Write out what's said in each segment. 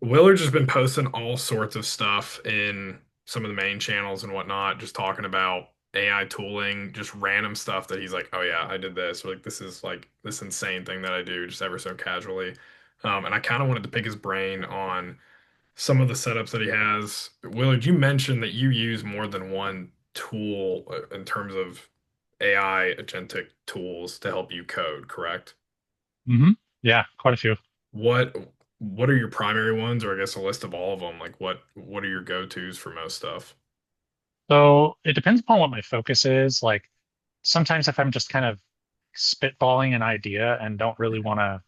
Willard's just been posting all sorts of stuff in some of the main channels and whatnot, just talking about AI tooling, just random stuff that he's like, oh yeah, I did this, or like this is like this insane thing that I do just ever so casually. And I kind of wanted to pick his brain on some of the setups that he has. Willard, you mentioned that you use more than one tool in terms of AI agentic tools to help you code, correct? hmm Yeah, quite a few. What what are your primary ones, or I guess a list of all of them? Like what are your go-tos for most stuff? So it depends upon what my focus is. Like sometimes if I'm just kind of spitballing an idea and don't really want to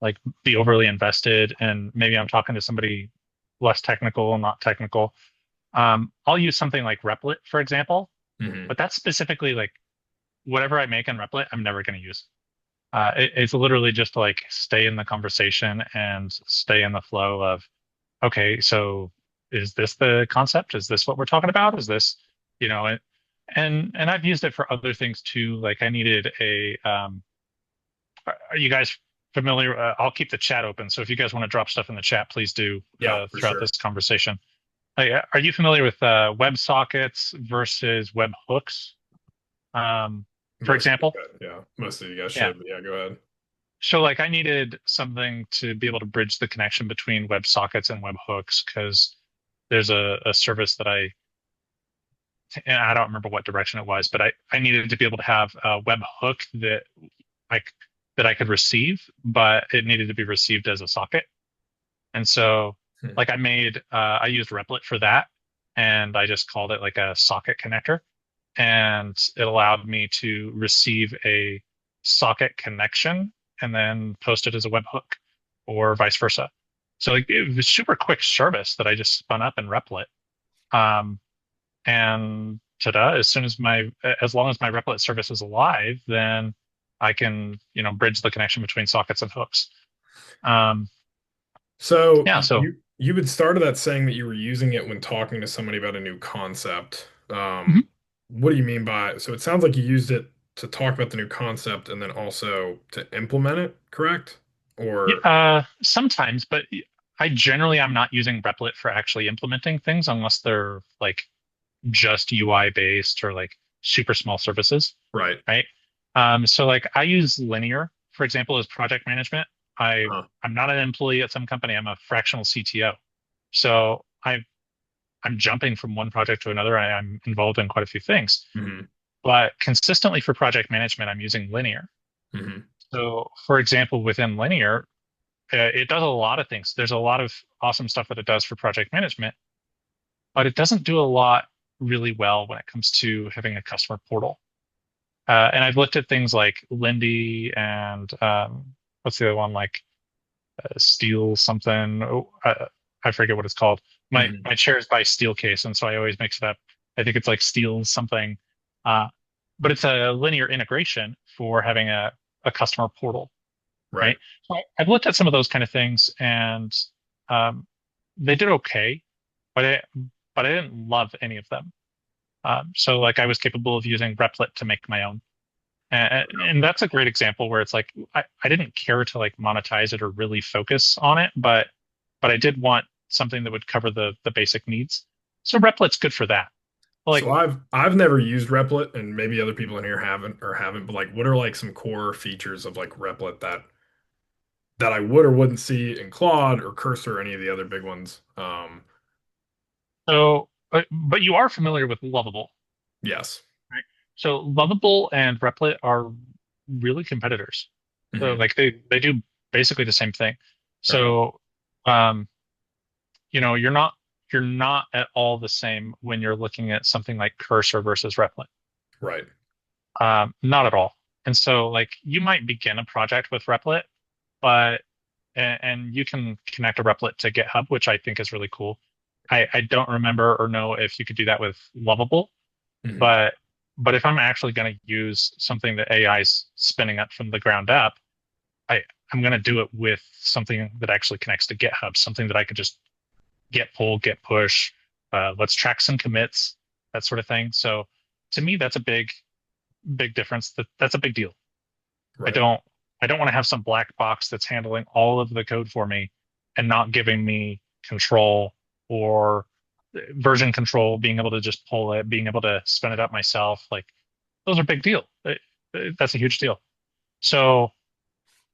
like be overly invested, and maybe I'm talking to somebody less technical, not technical, I'll use something like Replit, for example. Hmm. But that's specifically like whatever I make in Replit, I'm never going to use. It's literally just to like stay in the conversation and stay in the flow of, okay, so is this the concept? Is this what we're talking about? Is this, you know, and I've used it for other things too. Like I needed a, are you guys familiar? I'll keep the chat open. So if you guys want to drop stuff in the chat, please do Yeah, for throughout sure. this conversation. Are you familiar with web sockets versus web hooks? Um, for Most of you example? guys, yeah, most of you guys Yeah. should, but yeah, go ahead. So like I needed something to be able to bridge the connection between web sockets and web hooks because there's a service that and I don't remember what direction it was, but I needed to be able to have a web hook I c- that I could receive, but it needed to be received as a socket. And so Hmm. like I used Replit for that, and I just called it like a socket connector, and it allowed me to receive a socket connection and then post it as a webhook or vice versa. So like, it was super quick service that I just spun up in Replit. Um, and ta-da, as long as my Replit service is alive, then I can, bridge the connection between sockets and hooks. Um, So yeah, so you had started that saying that you were using it when talking to somebody about a new concept. mhm. What do you mean by, so it sounds like you used it to talk about the new concept and then also to implement it, correct? Yeah, Or sometimes, but I'm not using Replit for actually implementing things unless they're like just UI based or like super small services, right. right? So like I use Linear, for example, as project management. Uh, I'm not an employee at some company. I'm a fractional CTO. So I'm jumping from one project to another. I'm involved in quite a few things, mhm, but consistently for project management, I'm using Linear. mhm. So for example, within Linear, it does a lot of things. There's a lot of awesome stuff that it does for project management, but it doesn't do a lot really well when it comes to having a customer portal. And I've looked at things like Lindy and what's the other one, like Steel something. I forget what it's called. Mhm. My chair is by Steelcase, and so I always mix it up. I think it's like Steel something, uh, but it's a linear integration for having a customer portal, Right. right? So I've looked at some of those kind of things, and um, they did okay, but I didn't love any of them. So like I was capable of using Replit to make my own. And that's a great example where it's like I didn't care to like monetize it or really focus on it, but I did want something that would cover the basic needs. So Replit's good for that. Like So I've never used Replit, and maybe other people in here haven't, but like what are like some core features of like Replit that I would or wouldn't see in Claude or Cursor or any of the other big ones? but you are familiar with Lovable, Yes. right? So Lovable and Replit are really competitors. So Hmm. like they do basically the same thing. Okay. So um you're not at all the same when you're looking at something like Cursor versus Replit. Right. Not at all. And so like you might begin a project with Replit, but and you can connect a Replit to GitHub, which I think is really cool. I don't remember or know if you could do that with Lovable, Hmm. but if I'm actually going to use something that AI is spinning up from the ground up, I I'm going to do it with something that actually connects to GitHub, something that I could just get pull, get push, let's track some commits, that sort of thing. So to me, that's a big difference. That's a big deal. I Right. don't I don't want to have some black box that's handling all of the code for me and not giving me. control or version control, being able to just pull it, being able to spin it up myself, like those are big deal. That's a huge deal. So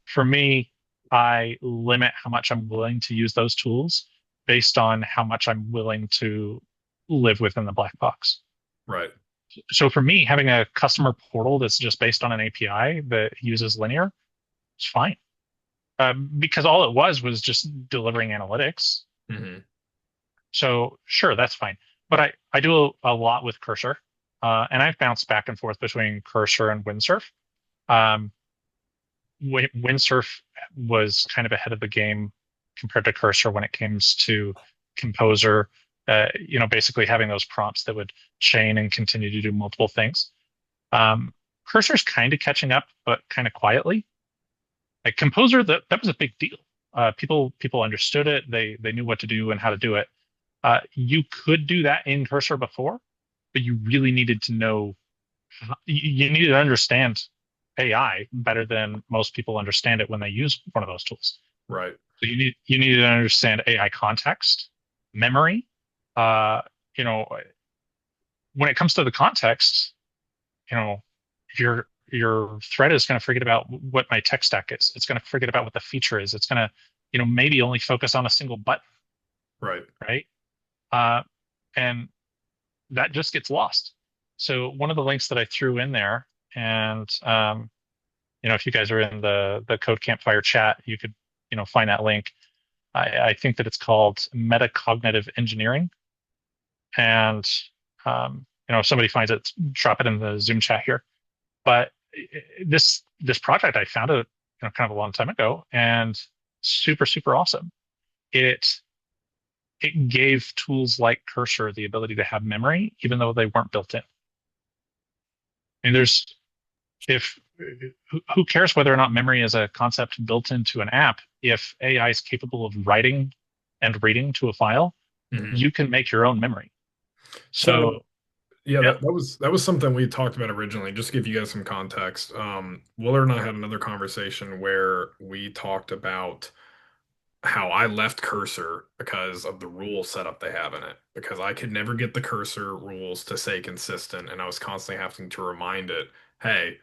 for me, I limit how much I'm willing to use those tools based on how much I'm willing to live within the black box. Right. So for me, having a customer portal that's just based on an API that uses linear is fine. Because all it was just delivering analytics. Hmm. So sure, that's fine. But I do a lot with Cursor, and I've bounced back and forth between Cursor and Windsurf. Um, Windsurf was kind of ahead of the game compared to Cursor when it comes to Composer. Basically having those prompts that would chain and continue to do multiple things. Cursor's kind of catching up, but kind of quietly. Like Composer, that was a big deal. People understood it. They knew what to do and how to do it. You could do that in Cursor before, but you really needed to know. You needed to understand AI better than most people understand it when they use one of those tools. Right. So you need to understand AI context, memory. Uh, you know, when it comes to the context, you know, your thread is going to forget about what my tech stack is. It's going to forget about what the feature is. It's going to, maybe only focus on a single button, Right. right? Uh, and that just gets lost. So one of the links that I threw in there, and if you guys are in the Code Campfire chat, you could, find that link. I think that it's called metacognitive engineering. And if somebody finds it, drop it in the Zoom chat here. But this project I found it, kind of a long time ago, and super, super awesome. It gave tools like Cursor the ability to have memory, even though they weren't built in. And if who cares whether or not memory is a concept built into an app? If AI is capable of writing and reading to a file, Hmm. you can make your own memory. So So yeah, yeah, that was something we talked about originally. Just to give you guys some context. Willard and I had another conversation where we talked about how I left Cursor because of the rule setup they have in it. Because I could never get the Cursor rules to stay consistent, and I was constantly having to remind it, hey,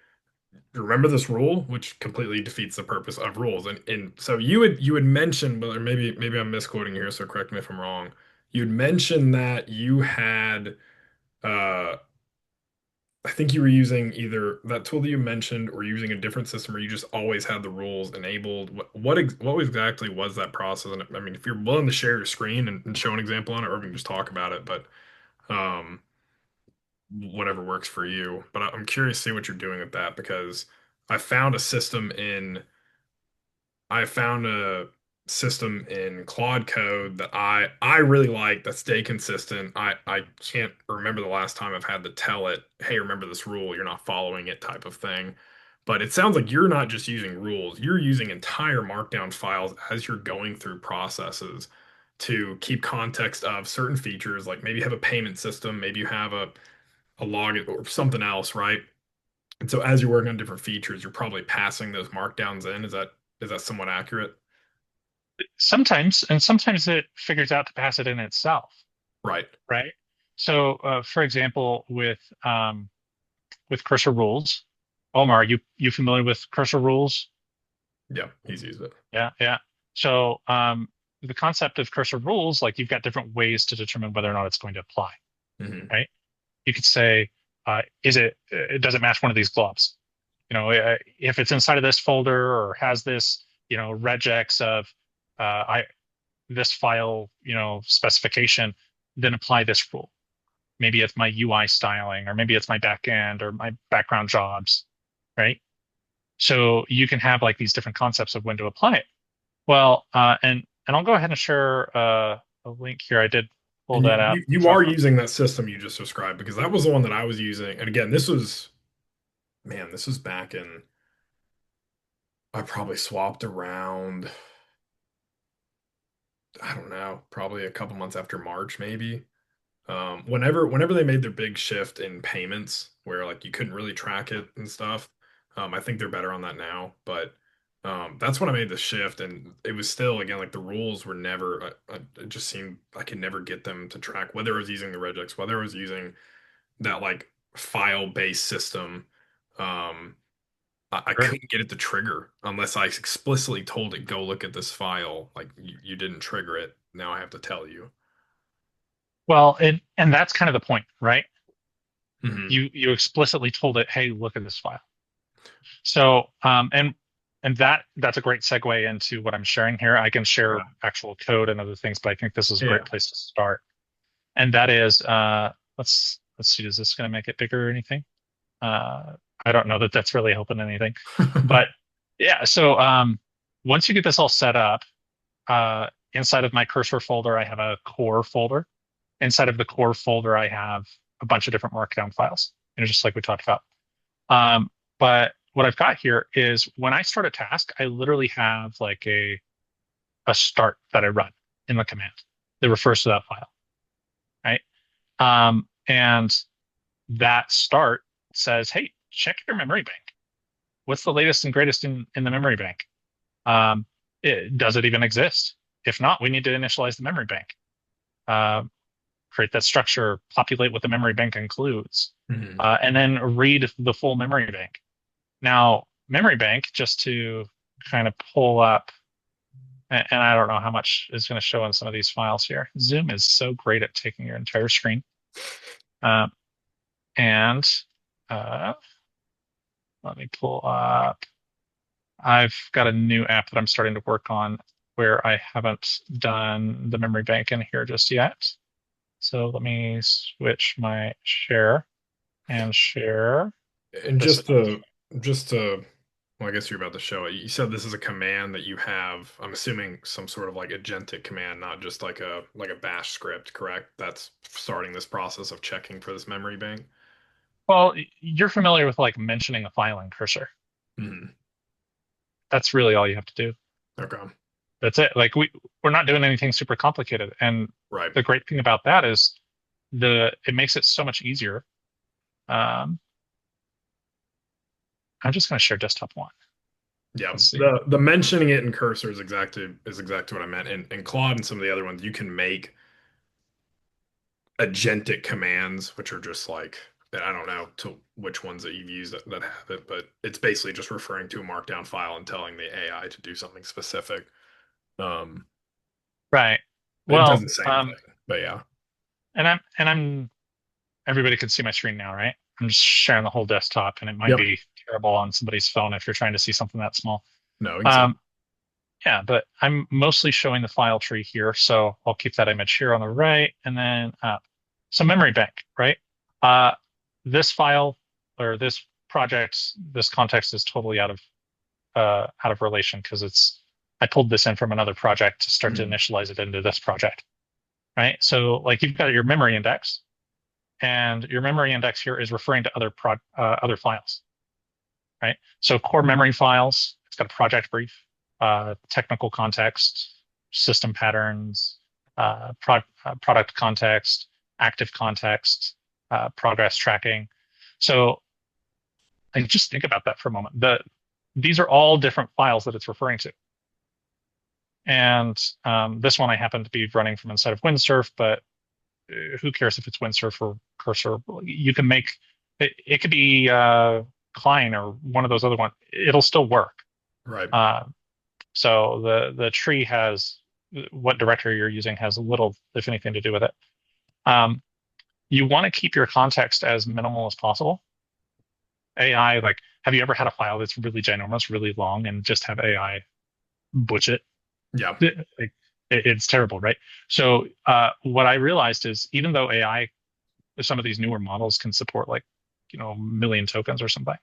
remember this rule, which completely defeats the purpose of rules. And so you had mentioned, but maybe I'm misquoting here, so correct me if I'm wrong. You'd mentioned that you had uh I think you were using either that tool that you mentioned or using a different system where you just always had the rules enabled. What exactly was that process? And I mean, if you're willing to share your screen and show an example on it, or we can just talk about it, but um, whatever works for you. But I'm curious to see what you're doing with that because I found a system in I found a system in Claude Code that I really like that stay consistent. I can't remember the last time I've had to tell it, hey, remember this rule, you're not following it type of thing. But it sounds like you're not just using rules, you're using entire markdown files as you're going through processes to keep context of certain features, like maybe you have a payment system, maybe you have a log or something else, right? And so as you're working on different features, you're probably passing those markdowns in. Is that somewhat accurate? sometimes it figures out to pass it in itself, Right. right? So, for example, with Cursor rules, Omar, you familiar with Cursor rules? Yeah, he's used it. Yeah, yeah. So, the concept of Cursor rules, like you've got different ways to determine whether or not it's going to apply, Hmm. right? You could say, does it match one of these globs? If it's inside of this folder or has this, regex of, I this file, specification, then apply this rule. Maybe it's my UI styling, or maybe it's my backend or my background jobs, right? So you can have like these different concepts of when to apply it. Well, and I'll go ahead and share a link here. I did pull And you, that out you you from. are using that system you just described because that was the one that I was using. And again, this was back in I probably swapped around, I don't know, probably a couple months after March, maybe. Whenever they made their big shift in payments, where like you couldn't really track it and stuff, I think they're better on that now. But That's when I made the shift, and it was still again like the rules were never. It just seemed I could never get them to track whether I was using the regex, whether I was using that like file-based system. Um, I Sure. couldn't get it to trigger unless I explicitly told it, go look at this file. Like you didn't trigger it. Now I have to tell you. Well, and that's kind of the point, right? Hmm. You explicitly told it, hey, look at this file. So and that's a great segue into what I'm sharing here. I can share actual code and other things, but I think this is a Yeah. great place to start. And that is let's see, is this going to make it bigger or anything? Uh, I don't know that that's really helping anything, but yeah. So once you get this all set up, inside of my cursor folder, I have a core folder. Inside of the core folder, I have a bunch of different markdown files, just like we talked about. But what I've got here is when I start a task, I literally have like a start that I run in the command that refers to that file, right? And that start says, hey, check your memory bank. What's the latest and greatest in the memory bank? Does it even exist? If not, we need to initialize the memory bank. Uh, Create that structure, populate what the memory bank includes, Hmm. and then read the full memory bank. Now, memory bank, just to kind of pull up, and I don't know how much is going to show in some of these files here. Zoom is so great at taking your entire screen. Um, and uh, let me pull up. I've got a new app that I'm starting to work on where I haven't done the memory bank in here just yet. So let me switch my share and share And this. just to well, I guess you're about to show it. You said this is a command that you have. I'm assuming some sort of like agentic command, not just like a bash script, correct? That's starting this process of checking for this memory bank. Well, you're familiar with like mentioning a file in cursor. Hmm. That's really all you have to do. Okay. That's it. Like we're not doing anything super complicated. And Right. the great thing about that is it makes it so much easier. Um, I'm just going to share desktop one. Yeah. Let's see. The mentioning it in cursor is exactly what I meant. In Claude and some of the other ones, you can make agentic commands, which are just like I don't know to which ones that you've used that have it, but it's basically just referring to a markdown file and telling the AI to do something specific. Um, Right. it does Well, the same thing, but yeah, and I'm everybody can see my screen now, right? I'm just sharing the whole desktop, and it might yep, be terrible on somebody's phone if you're trying to see something that small. no, exactly, Um, yeah, but I'm mostly showing the file tree here, so I'll keep that image here on the right, and then up. So memory bank, right? Uh, this file or this project, this context is totally out of relation because it's I pulled this in from another project to start to Mhm. initialize it into this project, right? So like you've got your memory index, and your memory index here is referring to other files, right? So core memory files, it's got a project brief, technical context, system patterns, product context, active context, progress tracking. So like, just think about that for a moment. These are all different files that it's referring to. And this one I happen to be running from inside of Windsurf, but who cares if it's Windsurf or Cursor? You can make it could be Klein or one of those other ones. It'll still work. right, Uh, so the tree has what directory you're using has little, if anything, to do with it. Um, you want to keep your context as minimal as possible. AI, like, have you ever had a file that's really ginormous, really long, and just have AI butch it? yeah, Like, it's terrible, right? So what I realized is even though AI, some of these newer models can support like, a million tokens or something,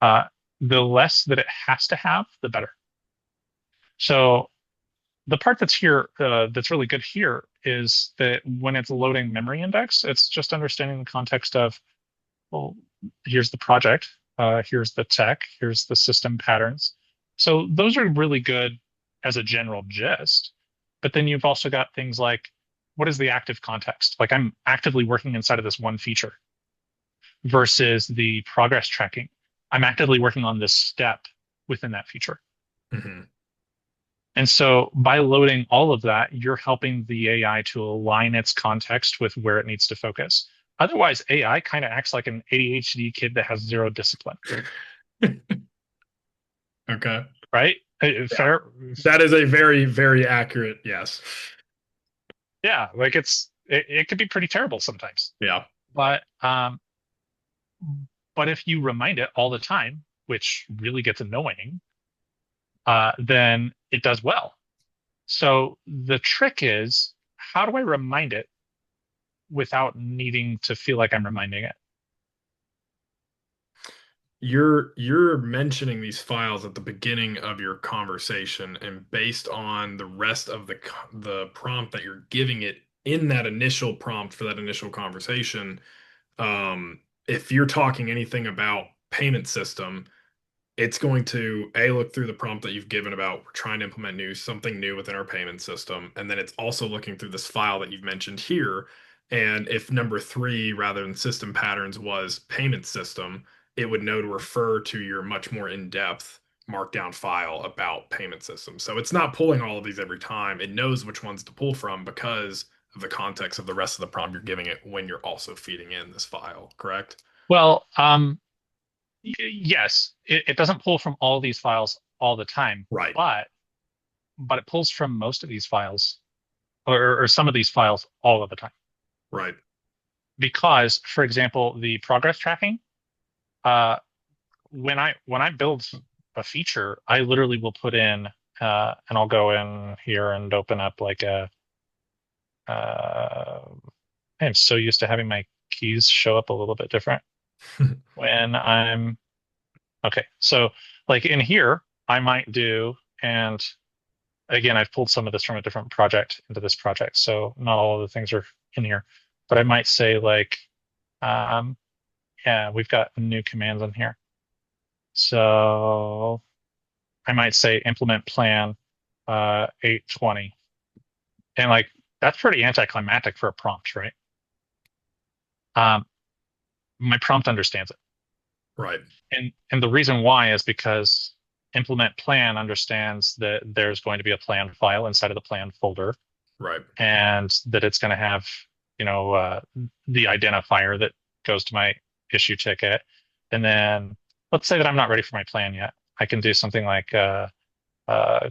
uh, the less that it has to have, the better. So the part that's here, that's really good here is that when it's loading memory index, it's just understanding the context of, well, here's the project, here's the tech, here's the system patterns. So those are really good as a general gist. But then you've also got things like, what is the active context? Like I'm actively working inside of this one feature versus the progress tracking. I'm actively working on this step within that feature. Hmm. And so by loading all of that, you're helping the AI to align its context with where it needs to focus. Otherwise, AI kind of acts like an ADHD kid that has zero discipline, Okay. right? Yeah. Fair. That is a very, very accurate yes. Yeah, like it could be pretty terrible sometimes. Yeah. But if you remind it all the time, which really gets annoying, then it does well. So the trick is, how do I remind it without needing to feel like I'm reminding it? You're mentioning these files at the beginning of your conversation, and based on the rest of the prompt that you're giving it in that initial prompt for that initial conversation, if you're talking anything about payment system, it's going to look through the prompt that you've given about we're trying to implement something new within our payment system, and then it's also looking through this file that you've mentioned here. And if number three rather than system patterns was payment system, it would know to refer to your much more in-depth markdown file about payment system. So it's not pulling all of these every time. It knows which ones to pull from because of the context of the rest of the prompt you're giving it when you're also feeding in this file, correct? Well, yes, it doesn't pull from all these files all the time, Right, but it pulls from most of these files or some of these files all of the time. right. Because, for example, the progress tracking, uh, when I build a feature, I literally will put in and I'll go in here and open up like a uh, I am so used to having my keys show up a little bit different when I'm okay. So like in here, I might do, and again, I've pulled some of this from a different project into this project, so not all of the things are in here. But I might say like, um, yeah, we've got new commands in here. So I might say implement plan 820. And like that's pretty anticlimactic for a prompt, right? Um, my prompt understands it. Right, And the reason why is because implement plan understands that there's going to be a plan file inside of the plan folder right. and that it's going to have, the identifier that goes to my issue ticket. And then let's say that I'm not ready for my plan yet. I can do something like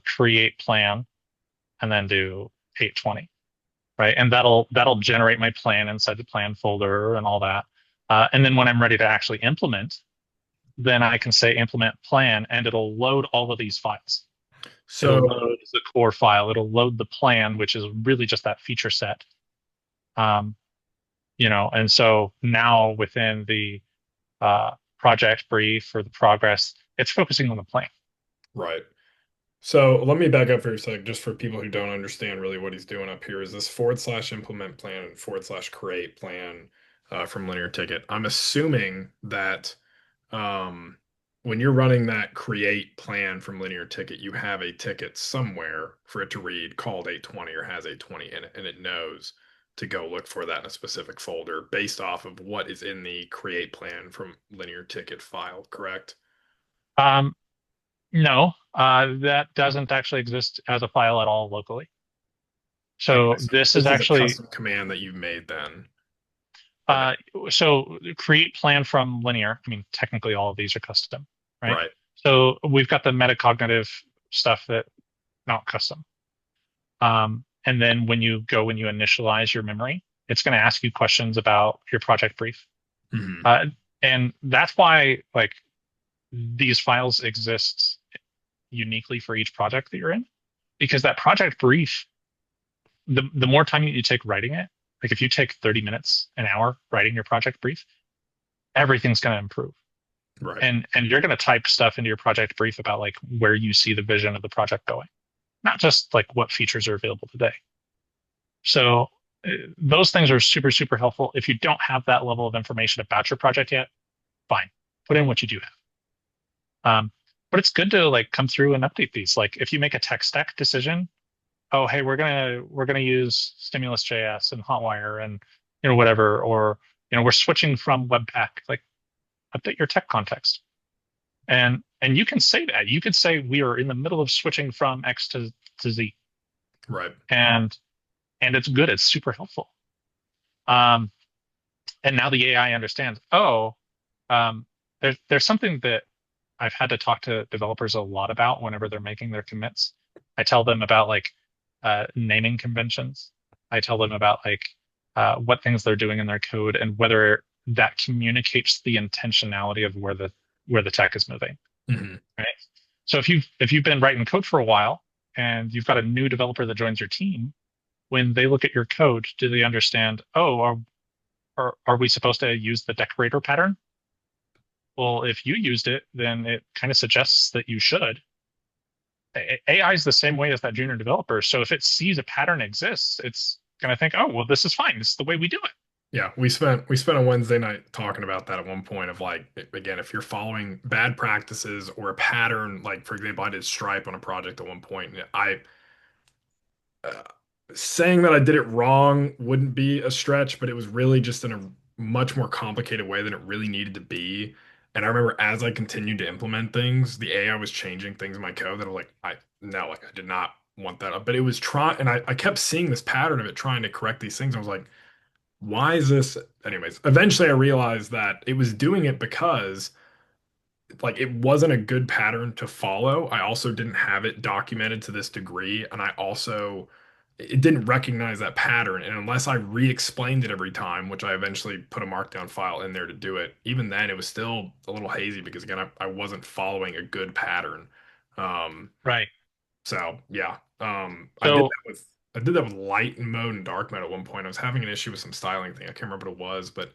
create plan and then do 820, right? And that'll generate my plan inside the plan folder and all that. And then when I'm ready to actually implement, then I can say implement plan and it'll load all of these files. It'll So load the core file. It'll load the plan, which is really just that feature set. Um, and so now within the project brief or the progress, it's focusing on the plan. right. So let me back up for a sec, just for people who don't understand really what he's doing up here. Is this forward slash implement plan and forward slash create plan from linear ticket? I'm assuming that um, when you're running that create plan from linear ticket, you have a ticket somewhere for it to read called 820 or has 820 in it, and it knows to go look for that in a specific folder based off of what is in the create plan from linear ticket file, correct? Um, no, that doesn't actually exist as a file at all locally. Okay, So so this is this is a actually custom command that you've made then, or no? uh, so create plan from linear. I mean, technically all of these are custom, right? Right. So we've got the metacognitive stuff that not custom. And then when you initialize your memory, it's going to ask you questions about your project brief. Hmm. Uh, and that's why like these files exist uniquely for each project that you're in, because that project brief, the more time you take writing it, like if you take 30 minutes, an hour writing your project brief, everything's going to improve. Right. And you're going to type stuff into your project brief about like where you see the vision of the project going, not just like what features are available today. So those things are super, super helpful. If you don't have that level of information about your project yet, fine, put in what you do have. But it's good to like come through and update these. Like if you make a tech stack decision, oh hey, we're gonna use Stimulus.js and Hotwire and whatever, or we're switching from Webpack. Like update your tech context. And And you can say that. You could say we are in the middle of switching from X to Z, Right. and it's good. It's super helpful. Um, and now the AI understands. Oh, there's something that I've had to talk to developers a lot about whenever they're making their commits. I tell them about like naming conventions. I tell them about like what things they're doing in their code and whether that communicates the intentionality of where the tech is moving. Hmm. Right. So if you've been writing code for a while and you've got a new developer that joins your team, when they look at your code, do they understand, oh, are we supposed to use the decorator pattern? Well, if you used it, then it kind of suggests that you should. AI is the same way as that junior developer. So if it sees a pattern exists, it's going to think, oh, well, this is fine. This is the way we do it. Yeah, we spent a Wednesday night talking about that at one point of like again, if you're following bad practices or a pattern, like for example, I did Stripe on a project at one point, and I uh, saying that I did it wrong wouldn't be a stretch, but it was really just in a much more complicated way than it really needed to be. And I remember as I continued to implement things, the AI was changing things in my code that I was like, I no, like I did not want that. But it was trying, and I kept seeing this pattern of it trying to correct these things. I was like, why is this? Anyways, eventually I realized that it was doing it because like it wasn't a good pattern to follow. I also didn't have it documented to this degree, and I also it didn't recognize that pattern. And unless I re-explained it every time, which I eventually put a markdown file in there to do it, even then it was still a little hazy because again, I wasn't following a good pattern. Um, Right. so yeah, So I did that with light mode and dark mode at one point. I was having an issue with some styling thing. I can't remember what it was, but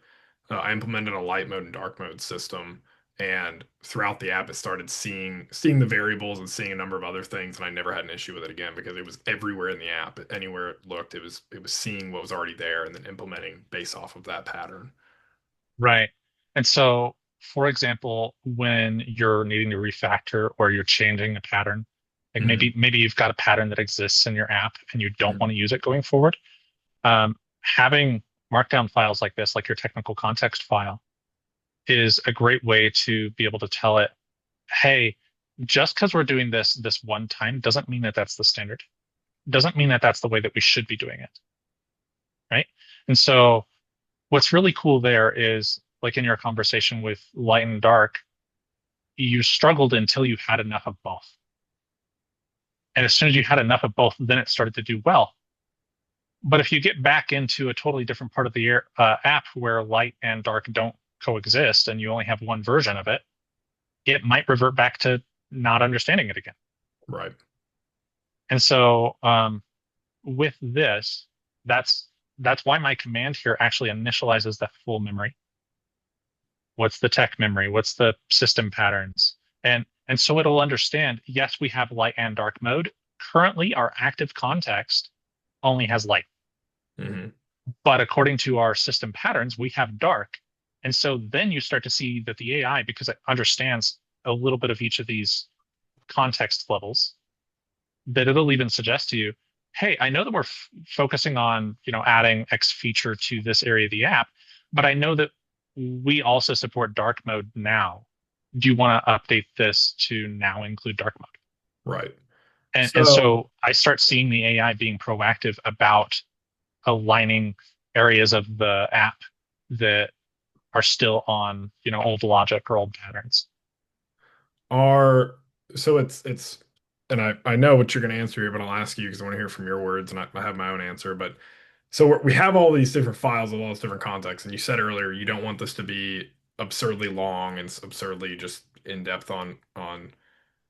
I implemented a light mode and dark mode system, and throughout the app, it started seeing the variables and seeing a number of other things, and I never had an issue with it again because it was everywhere in the app. Anywhere it looked, it was seeing what was already there and then implementing based off of that pattern. right. And so, for example, when you're needing to refactor or you're changing a pattern, like Hmm. maybe you've got a pattern that exists in your app and you don't Hmm. want to use it going forward. Having markdown files like this, like your technical context file, is a great way to be able to tell it, hey, just because we're doing this one time doesn't mean that that's the standard. Doesn't mean that that's the way that we should be doing it, right? And so what's really cool there is like in your conversation with light and dark, you struggled until you had enough of both. And as soon as you had enough of both, then it started to do well. But if you get back into a totally different part of the app where light and dark don't coexist and you only have one version of it, it might revert back to not understanding it again. Right. And so with this, that's why my command here actually initializes the full memory. What's the tech memory? What's the system patterns? And so it'll understand, yes, we have light and dark mode. Currently, our active context only has light. Hmm. But according to our system patterns, we have dark. And so then you start to see that the AI, because it understands a little bit of each of these context levels, that it'll even suggest to you, hey, I know that we're focusing on, adding X feature to this area of the app, but I know that we also support dark mode now. Do you want to update this to now include dark mode? Right. And So so I start seeing the AI being proactive about aligning areas of the app that are still on, old logic or old patterns. are so it's and I know what you're going to answer here, but I'll ask you because I want to hear from your words, and I have my own answer. But so we have all these different files of all these different contexts, and you said earlier you don't want this to be absurdly long and absurdly just in depth on.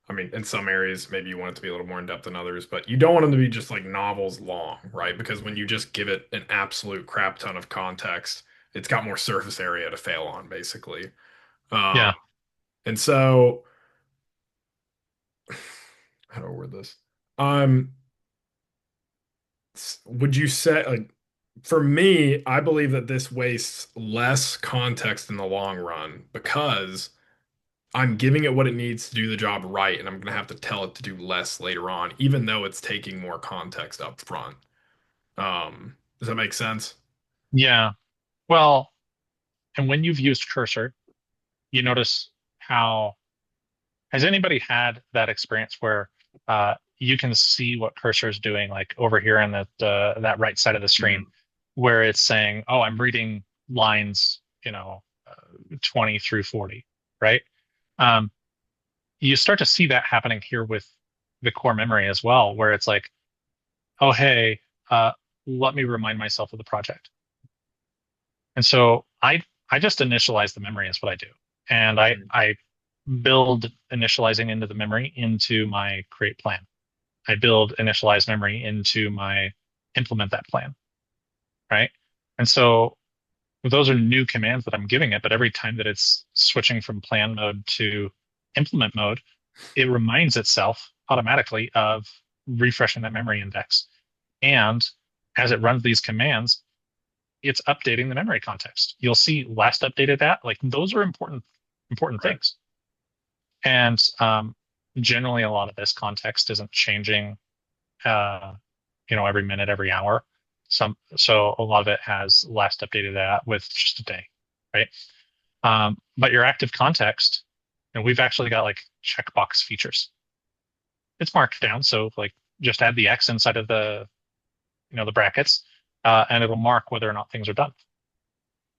I mean, in some areas maybe you want it to be a little more in depth than others, but you don't want them to be just like novels long, right? Because when you just give it an absolute crap ton of context, it's got more surface area to fail on, basically. Um, Yeah. and so how do I word this? Um, would you say like for me, I believe that this wastes less context in the long run because I'm giving it what it needs to do the job right, and I'm gonna have to tell it to do less later on, even though it's taking more context up front. Does that make sense? Yeah. Well, and when you've used cursor, you notice how Has anybody had that experience where you can see what cursor is doing, like over here on that right side of the screen, Mhm. where it's saying, "Oh, I'm reading lines, 20 through 40," right? Um, you start to see that happening here with the core memory as well, where it's like, "Oh, hey, uh, let me remind myself of the project." And so I just initialize the memory is what I do, and I build initializing into the memory into my create plan. I build initialize memory into my implement that plan, right? And so those are new commands that I'm giving it, but every time that it's switching from plan mode to implement mode, it reminds itself automatically of refreshing that memory index. And as it runs these commands, it's updating the memory context. You'll see last updated at, like those are important Right. things. And generally, a lot of this context isn't changing, uh, every minute, every hour. So a lot of it has last updated that with just a day, right? But your active context, and we've actually got like checkbox features. It's marked down, so like just add the X inside of the brackets, and it'll mark whether or not things are done.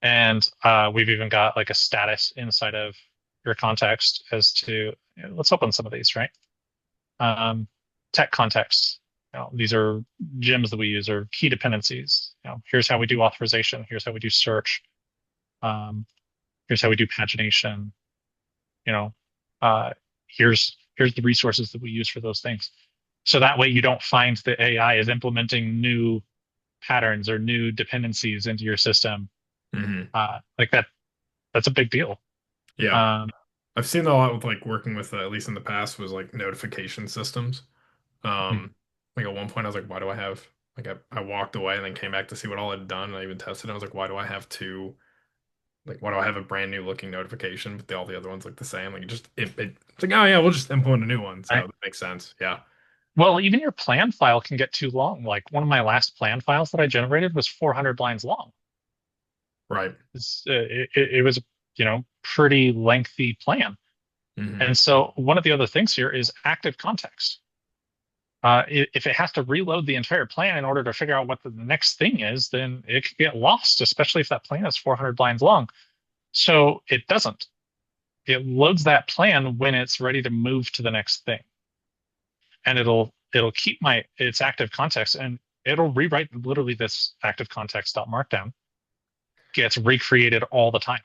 And we've even got like a status inside of your context as to, let's open some of these, right? Um, tech contexts. These are gems that we use or key dependencies. Here's how we do authorization. Here's how we do search. Um, here's how we do pagination. You know, uh, here's the resources that we use for those things. So that way you don't find that AI is implementing new patterns or new dependencies into your system. Hmm. Like that's a big deal. Yeah. Um, I've seen a lot with like working with at least in the past was like notification systems. mhm. Like at one point I was like, why do I have like I walked away and then came back to see what all I'd done and I even tested it. I was like, why do I have two like why do I have a brand new looking notification but all the other ones look the same? Like it's like, oh yeah, we'll just implement a new one. So Right? that makes sense. Yeah. Well, even your plan file can get too long. Like one of my last plan files that I generated was 400 lines long. Right. It was, pretty lengthy plan. Hmm. And so one of the other things here is active context. If it has to reload the entire plan in order to figure out what the next thing is, then it could get lost, especially if that plan is 400 lines long. So it doesn't. It loads that plan when it's ready to move to the next thing, and it'll keep its active context, and it'll rewrite literally this active context dot markdown gets recreated all the time.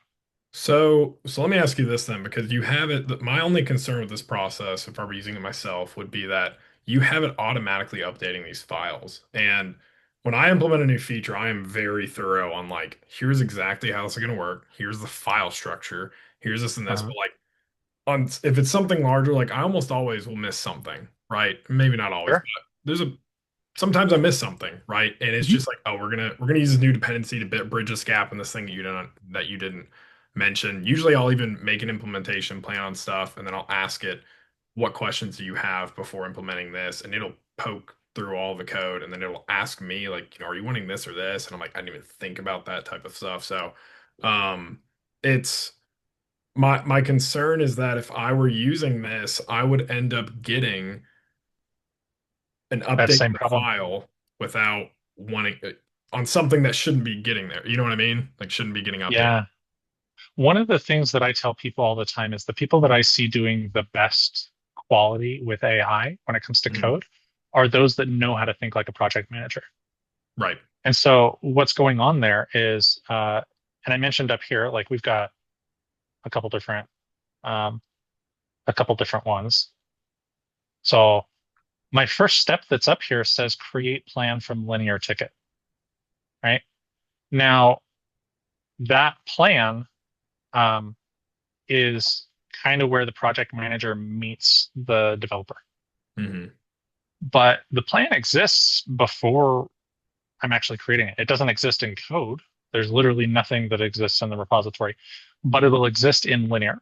So let me ask you this then, because you have it. My only concern with this process, if I were using it myself, would be that you have it automatically updating these files. And when I implement a new feature, I am very thorough on like, here's exactly how this is going to work. Here's the file structure. Here's this and this. Uh, But like on if it's something larger, like I almost always will miss something, right? Maybe not always, sure. but there's a sometimes I miss something, right? And it's Mhm. just like, oh, we're gonna use this new dependency to bridge this gap in this thing that you didn't mention. Usually, I'll even make an implementation plan on stuff, and then I'll ask it, what questions do you have before implementing this, and it'll poke through all the code, and then it'll ask me like, are you wanting this or this? And I'm like, I didn't even think about that type of stuff. So, it's my concern is that if I were using this, I would end up getting an That update in same the problem. file without wanting it on something that shouldn't be getting there. You know what I mean? Like shouldn't be getting updated. Yeah. One of the things that I tell people all the time is the people that I see doing the best quality with AI when it comes to Mhm. code are those that know how to think like a project manager. Right. And so what's going on there is, and I mentioned up here, like we've got a couple different, um, a couple different ones. So my first step that's up here says create plan from linear ticket, right? Now that plan, um, is kind of where the project manager meets the developer. Hmm. But the plan exists before I'm actually creating it. It doesn't exist in code. There's literally nothing that exists in the repository, but it'll exist in linear.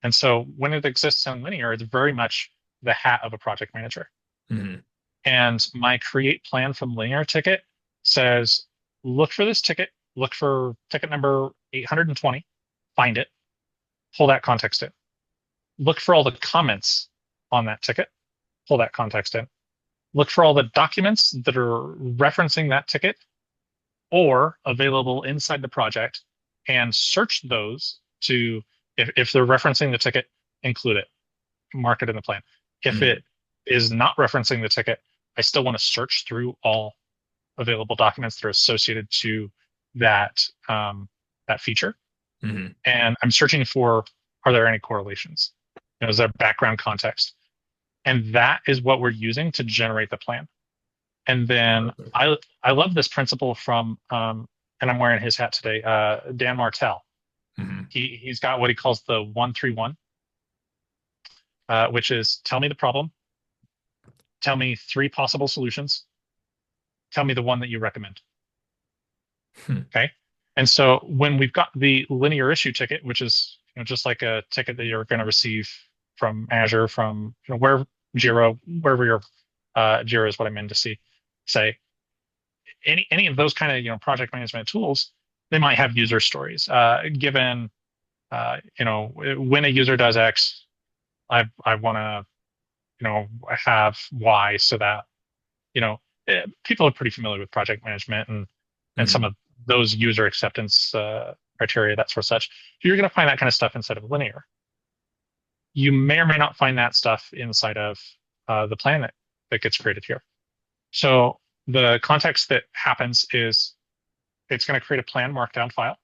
And so when it exists in linear, it's very much the hat of a project manager. Hmm. And my create plan from linear ticket says, look for this ticket, look for ticket number 820, find it, pull that context in. look for all the comments on that ticket, pull that context in, look for all the documents that are referencing that ticket or available inside the project and search those to, if they're referencing the ticket, include it, mark it in the plan. If Mhm. it is not referencing the ticket, I still want to search through all available documents that are associated to that that feature. Mhm. And I'm searching for, are there any correlations? Is there background context? And that is what we're using to generate the plan. And then Perfect. I love this principle from and I'm wearing his hat today, Dan Martell. Mhm. He's got what he calls the 131, which is tell me the problem, tell me three possible solutions, tell me the one that you recommend. Hmm. Okay. And so when we've got the linear issue ticket, which is just like a ticket that you're going to receive from Azure, from where Jira, wherever your Jira is what I meant to see, say any of those kind of project management tools, they might have user stories. Given when a user does X, I want to have Y so that people are pretty familiar with project management and some Mhm. of those user acceptance criteria, that sort of such. You're going to find that kind of stuff inside of linear. You may or may not find that stuff inside of the plan that gets created here. So the context that happens is it's going to create a plan markdown file,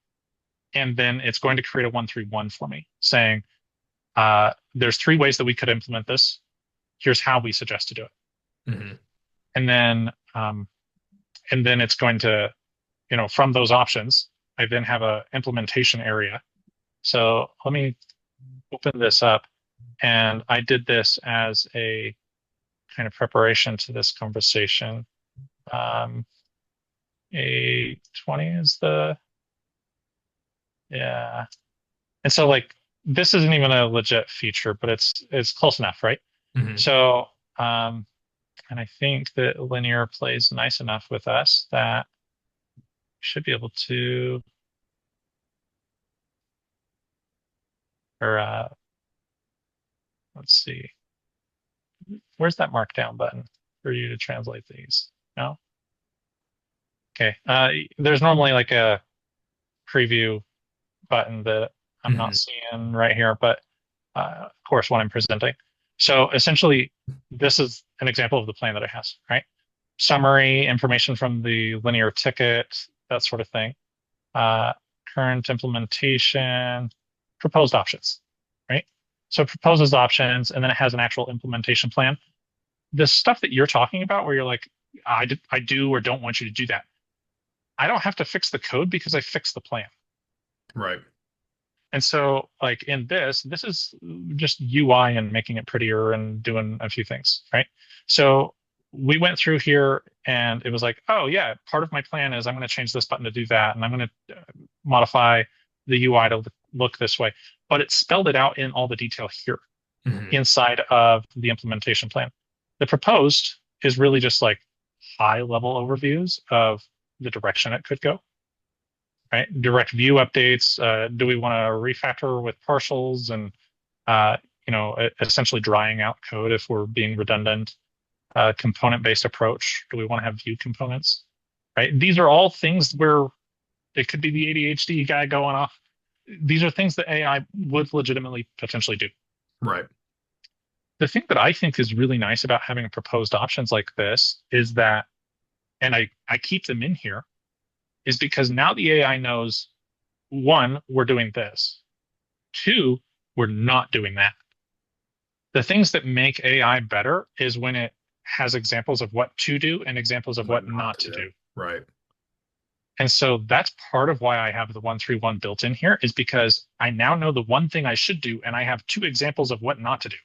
and then it's going to create a 131 for me saying, there's three ways that we could implement this. Here's how we suggest to do it. Mhm. And then, it's going to, from those options, I then have a implementation area. So let me open this up. And I did this as a kind of preparation to this conversation. Um, a 20 is yeah. And so like this isn't even a legit feature, but it's close enough, right? Mhm. So and I think that linear plays nice enough with us that we should be able to, or let's see, where's that markdown button for you to translate these? No? Okay. There's normally like a preview button that I'm not Mhm. seeing right here, but of course when I'm presenting. So essentially, this is an example of the plan that it has, right? Summary, information from the linear ticket, that sort of thing. Uh, Current implementation, proposed options, right? So it proposes options, and then it has an actual implementation plan. The stuff that you're talking about, where you're like, I do or don't want you to do that. I don't have to fix the code because I fixed the plan. Right. And so, like in this is just UI and making it prettier and doing a few things, right? So we went through here and it was like, oh yeah, part of my plan is I'm going to change this button to do that, and I'm going to modify the UI to look this way. But it spelled it out in all the detail here Mhm. inside of the implementation plan. The proposed is really just like high level overviews of the direction it could go, right? Direct view updates. Do we want to refactor with partials and essentially drying out code if we're being redundant? Component-based approach. Do we want to have view components? Right? These are all things where it could be the ADHD guy going off. These are things that AI would legitimately potentially do. Right. The thing that I think is really nice about having proposed options like this is that, and I keep them in here, is because now the AI knows, one, we're doing this. Two, we're not doing that. The things that make AI better is when it has examples of what to do and examples of What what not not to to do. do. Right. And so that's part of why I have the 131 built in here, is because I now know the one thing I should do, and I have two examples of what not to do.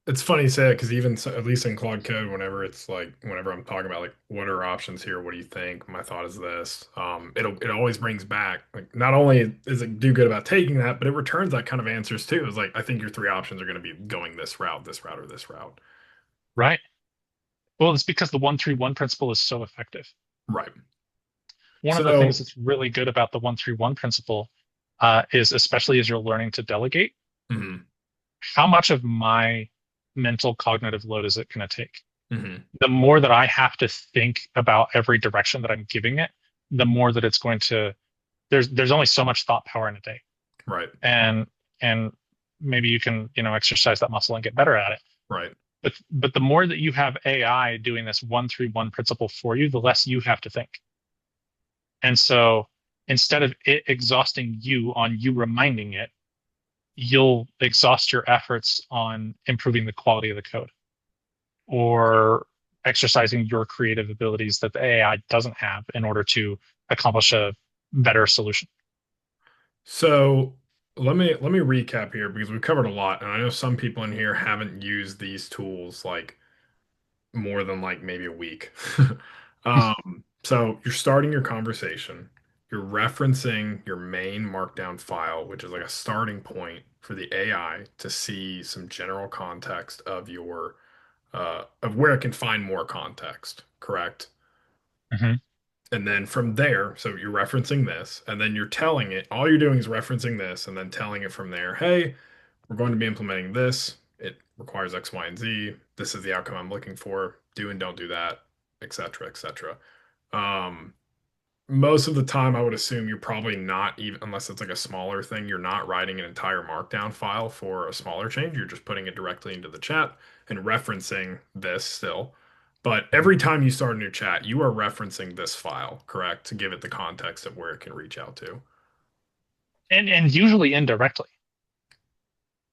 It's funny you say it because even so, at least in Claude Code, whenever it's like whenever I'm talking about like what are options here, what do you think? My thought is this. It always brings back like not only is it do good about taking that, but it returns that kind of answers too. It's like I think your three options are going to be going this route, or this route. Right. Well, it's because the 131 principle is so effective. Right. One of the things So, that's really good about the 131 principle is, especially as you're learning to delegate, mhm. how much of my mental cognitive load is it going to take? Hmm. The more that I have to think about every direction that I'm giving it, the more that it's going to, there's only so much thought power in a day. Right. And and maybe you can, exercise that muscle and get better at it. Right. But the more that you have AI doing this 1-3-1 principle for you, the less you have to think. And so instead of it exhausting you on you reminding it, you'll exhaust your efforts on improving the quality of the code or exercising your creative abilities that the AI doesn't have in order to accomplish a better solution. So let me recap here because we've covered a lot, and I know some people in here haven't used these tools like more than like maybe a week. So you're starting your conversation. You're referencing your main markdown file, which is like a starting point for the AI to see some general context of your of where it can find more context, correct? Mhm. And then from there, so you're referencing this, and then you're telling it, all you're doing is referencing this, and then telling it from there, hey, we're going to be implementing this. It requires X, Y, and Z. This is the outcome I'm looking for. Do and don't do that, etc., etc. Um, Most of the time, I would assume you're probably not even, unless it's like a smaller thing, you're not writing an entire markdown file for a smaller change. You're just putting it directly into the chat and referencing this still. But every time you start a new chat, you are referencing this file, correct? To give it the context of where it can reach out to. And usually indirectly,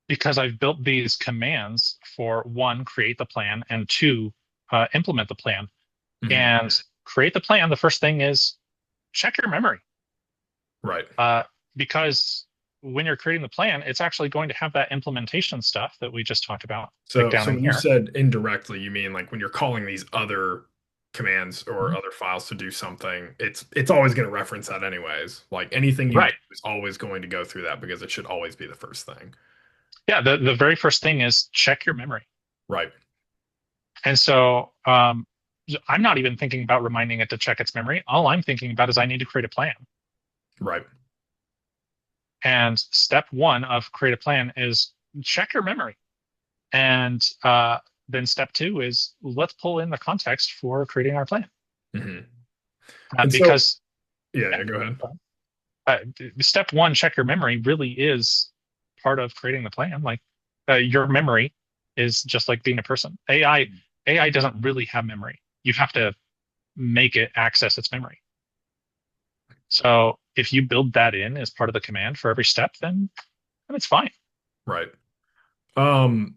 because I've built these commands for one, create the plan, and two, implement the plan. Hmm. And create the plan, the first thing is check your memory. Right. Uh, because when you're creating the plan, it's actually going to have that implementation stuff that we just talked about, like So, down so in when you here. said indirectly, you mean like when you're calling these other commands or Mhm. other files to do something, it's always going to reference that anyways. Like anything you do Right. is always going to go through that because it should always be the first thing. Yeah, the very first thing is check your memory. Right. And so I'm not even thinking about reminding it to check its memory. All I'm thinking about is I need to create a plan. Right. And step one of create a plan is check your memory. And then step two is let's pull in the context for creating our plan. Hmm. And so, Because yeah, yeah, yeah, go ahead. uh, step one, check your memory, really is part of creating the plan. Like your memory is just like being a person. AI doesn't really have memory. You have to make it access its memory. So if you build that in as part of the command for every step, then it's fine. Right. Um,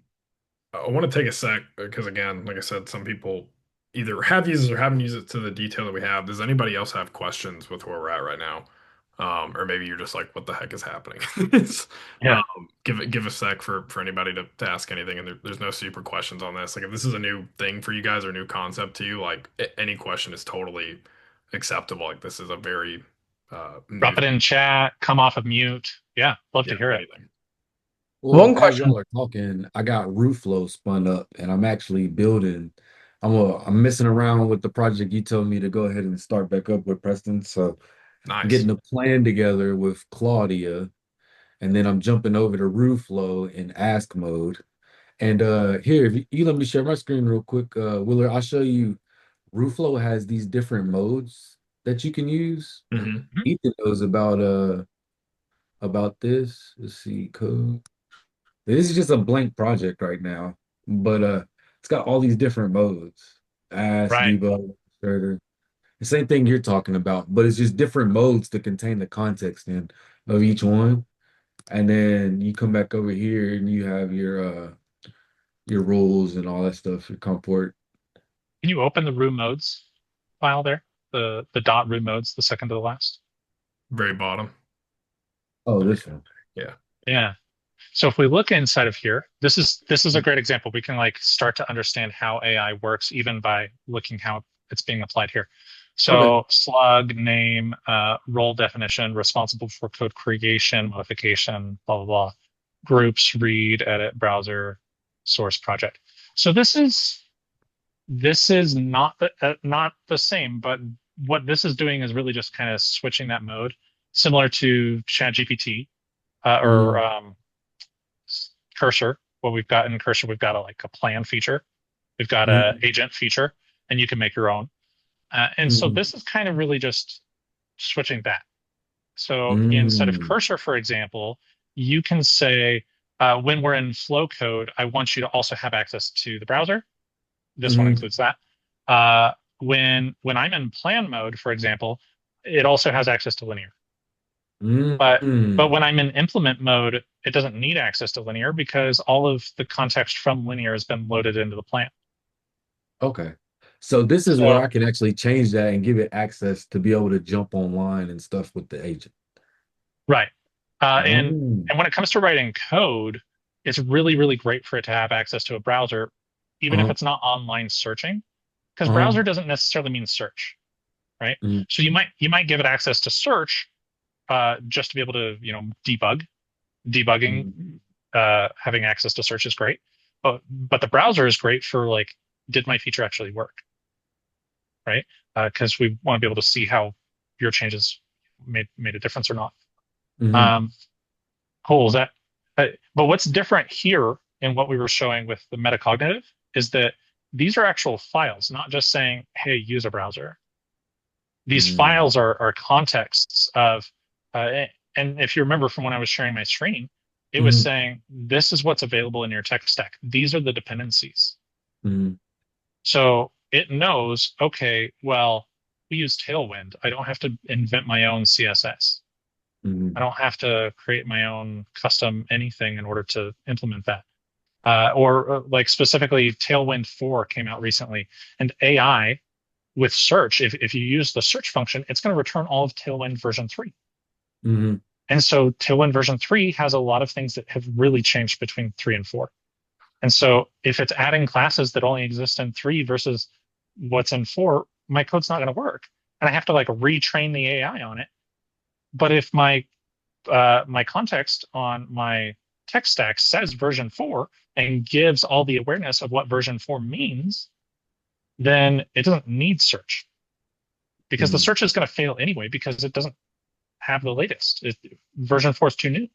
I want to take a sec because again, like I said, some people either have used it or haven't used it to the detail that we have. Does anybody else have questions with where we're at right now? Or maybe you're just like, what the heck is happening? Yeah. Give a sec for anybody to ask anything, and there's no super questions on this. Like if this is a new thing for you guys or a new concept to you, like any question is totally acceptable. Like this is a very new, Drop it in chat, come off of mute. Yeah, love yeah, to hear it. anything. Well, One as question. y'all are talking, I got Rooflow spun up and I'm actually building. I'm messing around with the project you told me to go ahead and start back up with Preston. So Nice. getting a plan together with Claudia, and then I'm jumping over to Rooflow in ask mode. And here, if you let me share my screen real quick, Willard, I'll show you. Rooflow has these different modes that you can use. Hmm. Mhm. Ethan knows about this. Let's see, code. This is just a blank project right now, but it's got all these different modes. Ask, Right. debug, illustrator. The same thing you're talking about, but it's just different modes to contain the context in of each one. And then you come back over here and you have your rules and all that stuff, your comport. Can you open the room modes file there? The dot room modes, the second to the last. Very bottom. Oh, this one. Yeah. Yeah. So if we look inside of here, this is a great example. We can like start to understand how AI works even by looking how it's being applied here. Okay. So slug, name, role definition, responsible for code creation, modification, blah, blah, blah. Groups, read, edit, browser, source project. So this is not the same, but what this is doing is really just kind of switching that mode, similar to ChatGPT or Mhm. Cursor, what we've got in Cursor, we've got like a plan feature, we've got a Mm, agent feature, and you can make your own. And so mm, this is kind of really just switching that. So instead of mm, Cursor, for example, you can say, when we're in flow code, I want you to also have access to the browser. This one mm, includes that. Uh, when I'm in plan mode, for example, it also has access to linear. mm, But mm. when I'm in implement mode, it doesn't need access to linear because all of the context from linear has been loaded into the plan. Okay. So this is where So I can actually change that and give it access to be able to jump online and stuff with the agent. right. And Oh. when it comes to writing code, it's really, really great for it to have access to a browser, even if Uh-huh. it's not online searching, because Uh-huh. browser doesn't necessarily mean search, right? Mm, So you might give it access to search just to be able to, debug. mm, Debugging, having access to search is great, but the browser is great for like, did my feature actually work, right? Because we want to be able to see how your changes made a difference or not. mm, Um, cool. Is that? But what's different here in what we were showing with the metacognitive is that these are actual files, not just saying, "Hey, use a browser." These mm, files are contexts of, and if you remember from when I was sharing my screen, it was mm, saying, "This is what's available in your tech stack. These are the dependencies." mm, So it knows, okay, well, we use Tailwind. I don't have to invent my own CSS. I mm, don't have to create my own custom anything in order to implement that. Or like specifically, Tailwind 4 came out recently, and AI with search, if you use the search function, it's going to return all of Tailwind version 3. mm, And so Tailwind version 3 has a lot of things that have really changed between 3 and 4. And so if it's adding classes that only exist in 3 versus what's in 4, my code's not going to work. And I have to like retrain the AI on it. But if my context on my tech stack says version 4 and gives all the awareness of what version 4 means, then it doesn't need search because the mm, search is going to fail anyway because it doesn't have the latest. Version 4 is too new.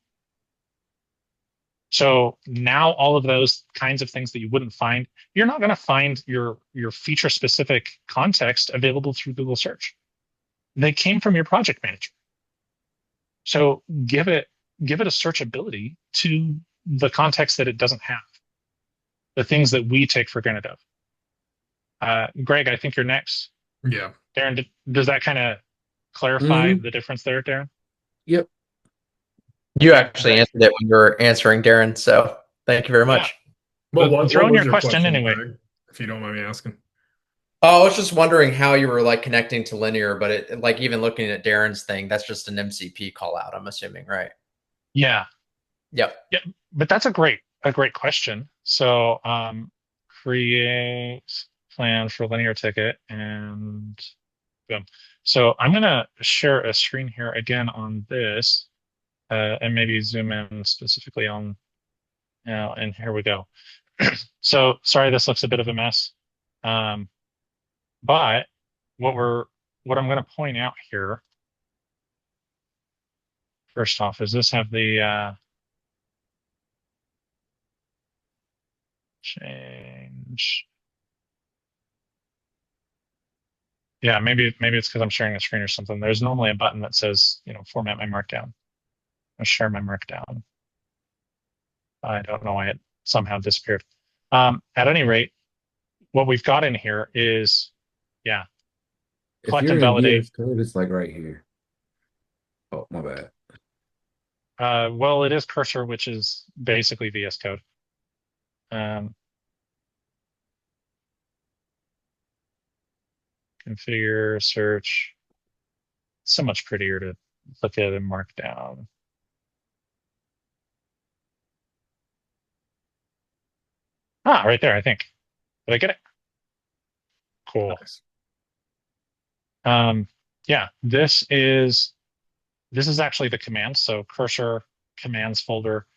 So now all of those kinds of things that you wouldn't find, you're not going to find your feature specific context available through Google search. They came from your project manager. So give it a searchability to the context that it doesn't have, the things that we take for granted of. Greg, I think you're next. Yeah. Darren, does that kind of clarify mm. the difference there, Darren? Yep. You actually Greg? answered it when you were answering, Darren. So thank you very Yeah. much. Well, what Throw in was your your question question, anyway. Greg? If you don't mind me asking. Oh, I was just wondering how you were like connecting to linear, but it like even looking at Darren's thing, that's just an MCP call out, I'm assuming, right? Yeah. Yep. Yeah. But that's a great question. So create plan for linear ticket and boom. So I'm gonna share a screen here again on this, and maybe zoom in specifically on now, and here we go. So sorry, this looks a bit of a mess. Um, but what we're what I'm going to point out here first off is this have the change. Yeah, maybe it's because I'm sharing a screen or something. There's normally a button that says, format my markdown. I'll share my markdown. I don't know why it somehow disappeared. At any rate, what we've got in here is, yeah, If collect you're and in validate. VS Code, it's like right here. Oh, my bad. Well, it is Cursor, which is basically VS Code. Um, configure, search. So much prettier to look at in Markdown. Ah, right there, I think. Did I get it? Cool. Nice. Yeah, this is actually the command. So cursor commands folder,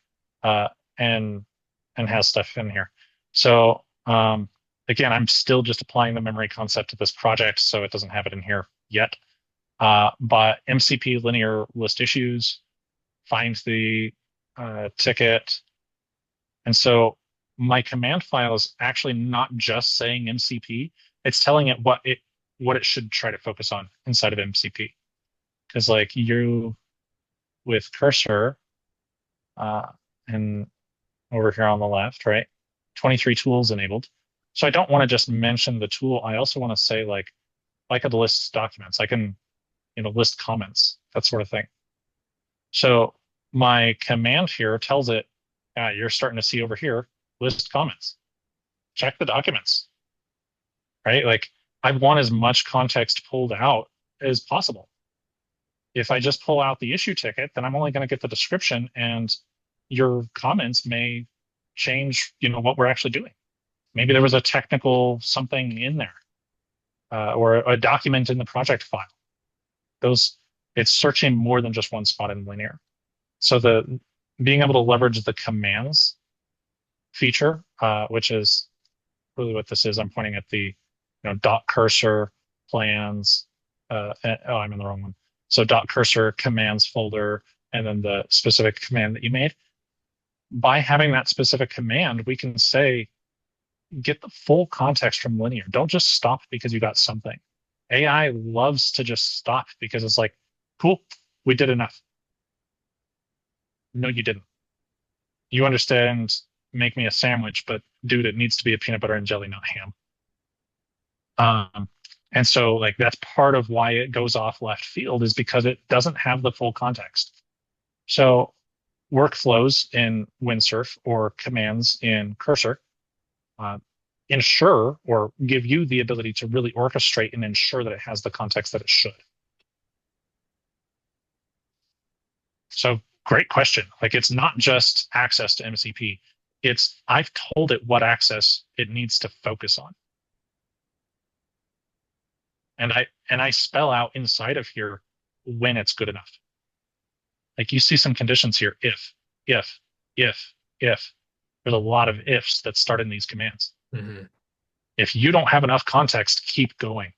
uh, and has stuff in here. So again, I'm still just applying the memory concept to this project, so it doesn't have it in here yet. But MCP linear list issues finds the ticket And so my command file is actually not just saying MCP, it's telling it what it should try to focus on inside of MCP. Because like you with cursor, uh, and over here on the left, right? 23 tools enabled. So I don't want to just mention the tool. I also want to say like I could list documents. I can, list comments, that sort of thing. So my command here tells it, you're starting to see over here, list comments. Check the documents, right? Like I want as much context pulled out as possible. If I just pull out the issue ticket, then I'm only going to get the description, and your comments may change, what we're actually doing. Maybe there was a technical something in there, or a document in the project file. It's searching more than just one spot in linear. So being able to leverage the commands feature, which is really what this is. I'm pointing at the, dot cursor plans. I'm in the wrong one. So dot cursor commands folder, and then the specific command that you made. By having that specific command, we can say, get the full context from linear. Don't just stop because you got something. AI loves to just stop because it's like, cool, we did enough. No, you didn't. You understand, make me a sandwich, but dude, it needs to be a peanut butter and jelly, not ham. And so like that's part of why it goes off left field, is because it doesn't have the full context. So workflows in Windsurf or commands in Cursor ensure or give you the ability to really orchestrate and ensure that it has the context that it should. So great question. Like it's not just access to MCP. I've told it what access it needs to focus on. And I spell out inside of here when it's good enough. Like you see some conditions here, if. There's a lot of ifs that start in these commands. Mm-hmm. If you don't have enough context, keep going.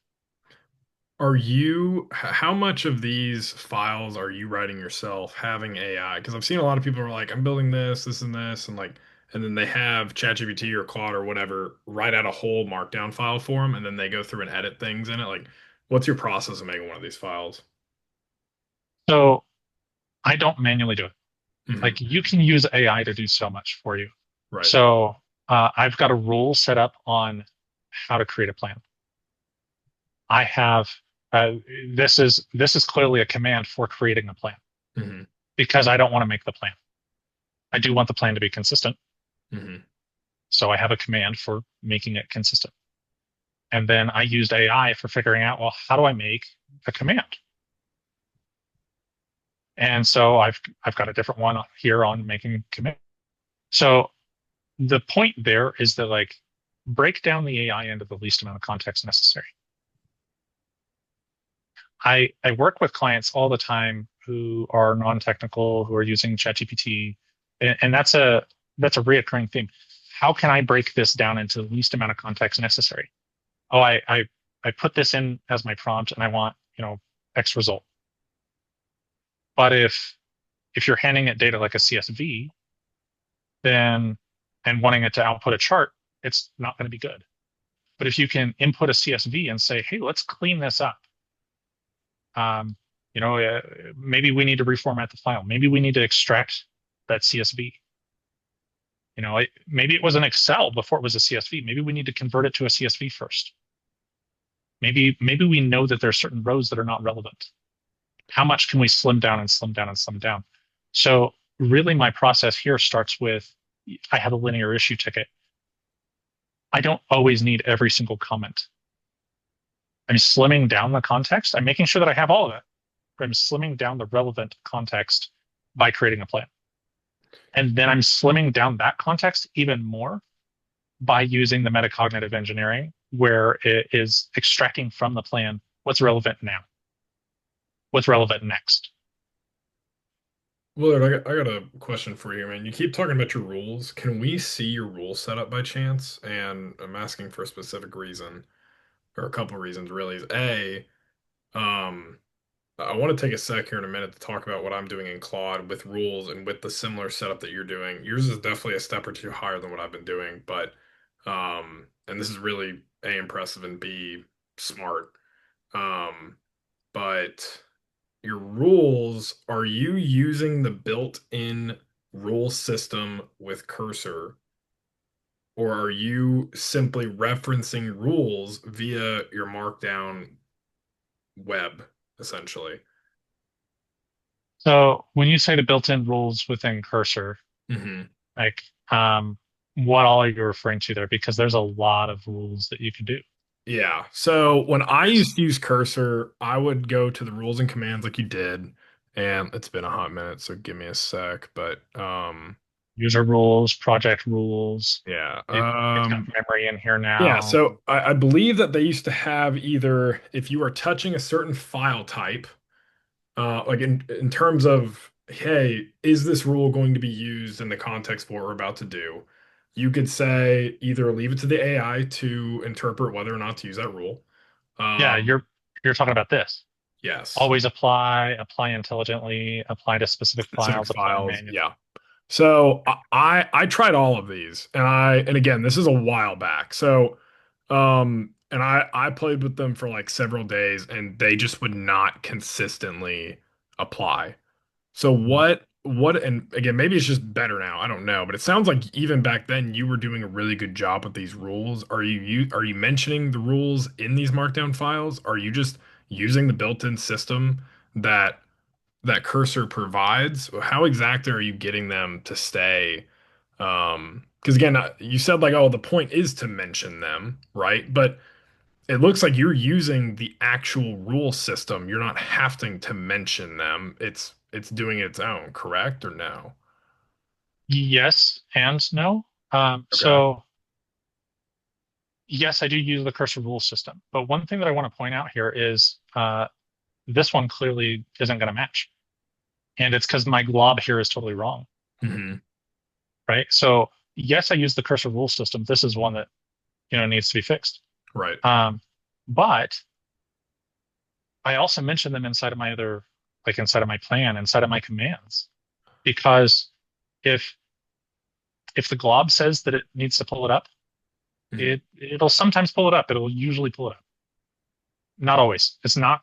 How much of these files are you writing yourself having AI? Because I've seen a lot of people are like, I'm building this, and this, and like, and then they have ChatGPT or Claude or whatever write out a whole markdown file for them, and then they go through and edit things in it. Like, what's your process of making one of these files? So I don't manually do it. Hmm. Like you can use AI to do so much for you. Right. So I've got a rule set up on how to create a plan. I have this is clearly a command for creating a plan, Hmm. because I don't want to make the plan. I do want the plan to be consistent. Hmm. So I have a command for making it consistent. And then I used AI for figuring out, well, how do I make a command? And so I've got a different one here on making command. So the point there is that like break down the AI into the least amount of context necessary. I work with clients all the time who are non-technical, who are using ChatGPT, and that's a reoccurring theme. How can I break this down into the least amount of context necessary? Oh, I put this in as my prompt, and I want X result. But if you're handing it data like a CSV, then and wanting it to output a chart, it's not going to be good. But if you can input a CSV and say, hey, let's clean this up. Maybe we need to reformat the file. Maybe we need to extract that CSV. Maybe it was an Excel before it was a CSV. Maybe we need to convert it to a CSV first. Maybe we know that there are certain rows that are not relevant. How much can we slim down and slim down and slim down? So really my process here starts with, I have a linear issue ticket. I don't always need every single comment. I'm slimming down the context. I'm making sure that I have all of it, but I'm slimming down the relevant context by creating a plan. And then I'm slimming down that context even more by using the metacognitive engineering, where it is extracting from the plan what's relevant now, what's relevant next. Willard, I got a question for you, man. You keep talking about your rules. Can we see your rule setup by chance? And I'm asking for a specific reason, or a couple of reasons, really. Is A, um, I want to take a sec here in a minute to talk about what I'm doing in Claude with rules and with the similar setup that you're doing. Yours is definitely a step or two higher than what I've been doing, but and this is really A, impressive, and B, smart. Um, but your rules, are you using the built-in rule system with Cursor, or are you simply referencing rules via your Markdown web, essentially? So when you say the built-in rules within Cursor, Hmm. like what all are you referring to there? Because there's a lot of rules that you can do. Yeah. So when I Yes. used to use Cursor, I would go to the rules and commands like you did, and it's been a hot minute, so give me a sec. But User rules, project rules. yeah. It's got memory in here Yeah, now. so I believe that they used to have either if you are touching a certain file type, like in terms of, hey, is this rule going to be used in the context of what we're about to do? You could say either leave it to the AI to interpret whether or not to use that rule. Yeah, Um, you're talking about this. yes, Always apply, apply intelligently, apply to specific specific files, apply files. manually. Yeah. So I tried all of these, and again, this is a while back. So and I played with them for like several days, and they just would not consistently apply. So Mhm. what and again, maybe it's just better now. I don't know, but it sounds like even back then you were doing a really good job with these rules. Are you mentioning the rules in these markdown files? Are you just using the built-in system that Cursor provides? How exactly are you getting them to stay? Because again, you said like, oh, the point is to mention them, right? But it looks like you're using the actual rule system. You're not having to mention them. It's doing its own, correct or no? Yes and no. Okay. So yes, I do use the cursor rule system. But one thing that I want to point out here is this one clearly isn't going to match. And it's because my glob here is totally wrong, Hmm. right? So yes, I use the cursor rule system. This is one that, needs to be fixed. Right. Um, but I also mention them inside of my other, like inside of my plan, inside of my commands, because if if the glob says that it needs to pull it up, Hmm. it'll sometimes pull it up. It'll usually pull it up. Not always. It's not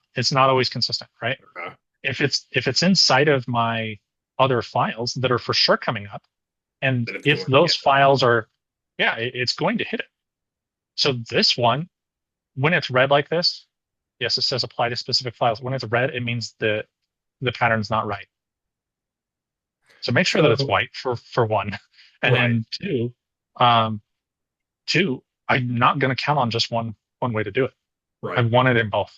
always consistent, right? Okay. If it's inside of my other files that are for sure coming up, and Then it's if going to those get them. files are, yeah, it's going to hit it. So this one, when it's red like this, yes, it says apply to specific files. When it's red, it means the pattern's not right. So make sure that it's So, white for one, and right, then um, two, I'm not going to count on just one way to do it. I right. want it in both.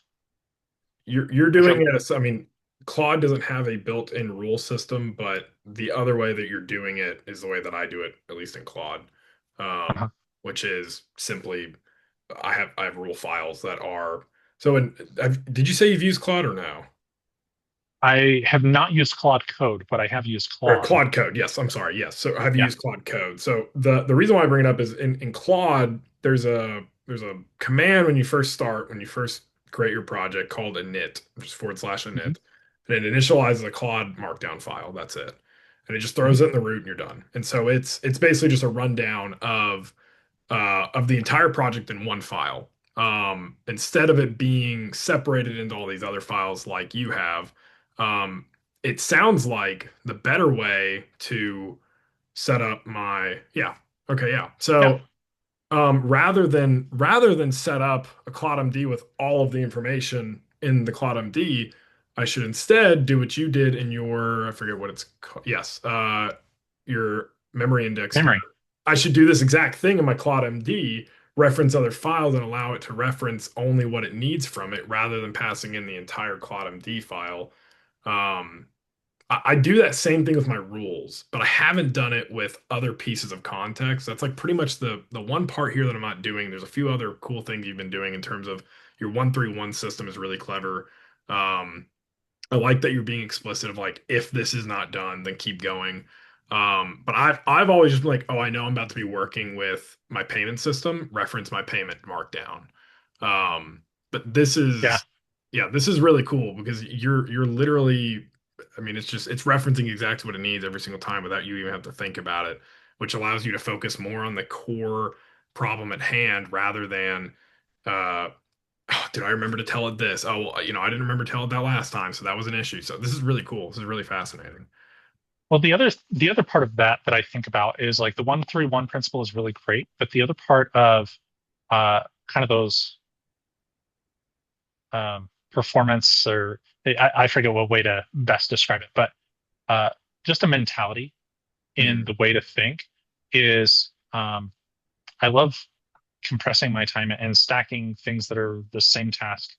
You're If doing it, it. I mean, Claude doesn't have a built-in rule system, but the other way that you're doing it is the way that I do it, at least in Claude, uh which is simply I have rule files that are so. Did you say you've used Claude or no? I have not used Claude Code, but I have used Or Claude. Claude Code. Yes, I'm sorry. Yes. So have you Yeah. used Claude Code? So the reason why I bring it up is in Claude, there's a command when you first start, when you first create your project called init, which is forward slash Hmm. init. And it initializes a Claude markdown file. That's it. And it just Hmm. throws it in the root and you're done. And so it's basically just a rundown of the entire project in one file. Instead of it being separated into all these other files like you have, um, it sounds like the better way to set up my yeah. Okay, yeah. Yeah. So rather than set up a CloudMD with all of the information in the CloudMD, I should instead do what you did in your I forget what it's called. Yes, your memory index here. Memory. I should do this exact thing in my CloudMD, reference other files and allow it to reference only what it needs from it rather than passing in the entire CloudMD file. Um, I do that same thing with my rules, but I haven't done it with other pieces of context. That's like pretty much the one part here that I'm not doing. There's a few other cool things you've been doing in terms of your 131 system is really clever. Um, I like that you're being explicit of like if this is not done, then keep going. But I've always just been like, oh, I know I'm about to be working with my payment system, reference my payment markdown. But this Yeah. is Yeah, this is really cool because you're literally, I mean, it's referencing exactly what it needs every single time without you even have to think about it, which allows you to focus more on the core problem at hand rather than, uh, oh, did I remember to tell it this? Oh, well, I didn't remember to tell it that last time, so that was an issue. So this is really cool. This is really fascinating. Well, the other part of that I think about is like the 1-3-1 principle is really great, but the other part of kind of those performance, or I forget what way to best describe it, but uh, just a mentality in Mhm. the way to think is I love compressing my time and stacking things that are the same task.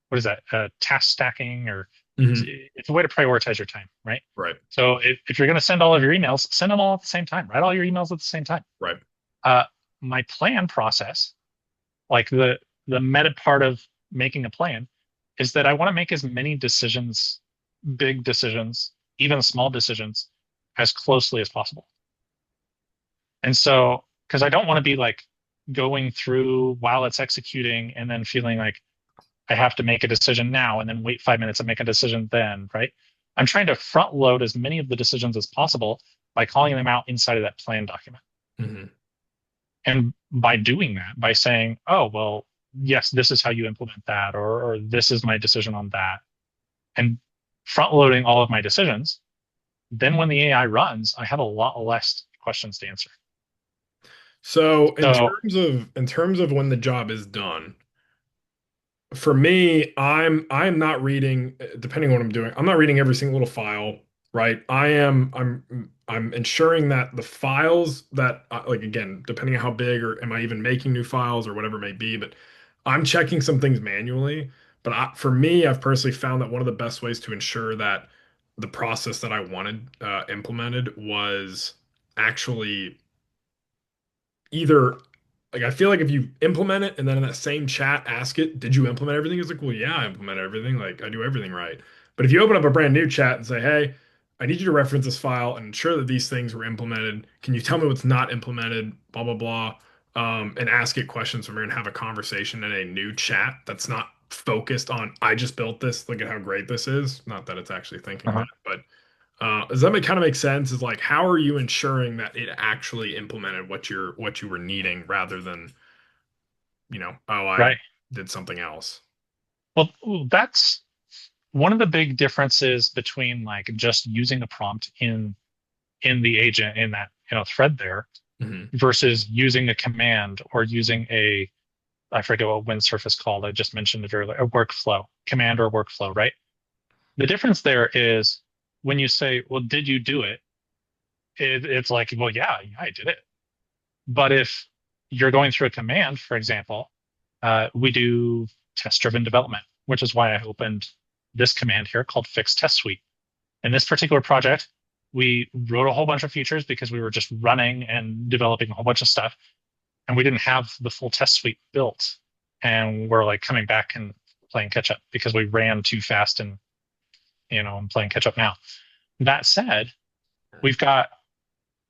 What is that? Task stacking, or Mhm. it's a way to prioritize your time, right? Right. So if you're going to send all of your emails, send them all at the same time. Write all your emails at the same time. Right. Uh, my plan process, like the meta part of making a plan, is that I want to make as many decisions, big decisions, even small decisions, as closely as possible. And so, because I don't want to be like going through while it's executing and then feeling like I have to make a decision now and then wait 5 minutes and make a decision then, right? I'm trying to front load as many of the decisions as possible by calling them out inside of that plan document. Mhm. And by doing that, by saying, oh, well, yes, this is how you implement that, or this is my decision on that, and front loading all of my decisions, then when the AI runs, I have a lot less questions to answer. So So, in terms of when the job is done, for me, I'm not reading, depending on what I'm doing, I'm not reading every single little file, right? I'm ensuring that the files that like again, depending on how big or am I even making new files or whatever it may be, but I'm checking some things manually. But for me, I've personally found that one of the best ways to ensure that the process that I wanted implemented was actually either like I feel like if you implement it and then in that same chat ask it, did you implement everything? It's like, well, yeah, I implement everything. Like I do everything right. But if you open up a brand new chat and say, hey, I need you to reference this file and ensure that these things were implemented. Can you tell me what's not implemented? Blah blah blah. And ask it questions from here and have a conversation in a new chat that's not focused on I just built this. Look at how great this is. Not that it's actually thinking that, uh-huh. but does that kind of make sense? Is like how are you ensuring that it actually implemented what you were needing rather than, oh, I Right. did something else. Well, that's one of the big differences between like just using a prompt in the agent in that thread there Hmm. versus using a command or using a, I forget what Windsurf is called. I just mentioned it earlier, a workflow, command or workflow, right? The difference there is when you say, well, did you do it? It's like, well, yeah, I did it. But if you're going through a command, for example, we do test-driven development, which is why I opened this command here called fix test suite. In this particular project, we wrote a whole bunch of features because we were just running and developing a whole bunch of stuff, and we didn't have the full test suite built. And we're like coming back and playing catch up because we ran too fast, and I'm playing catch up now. That said, we've got,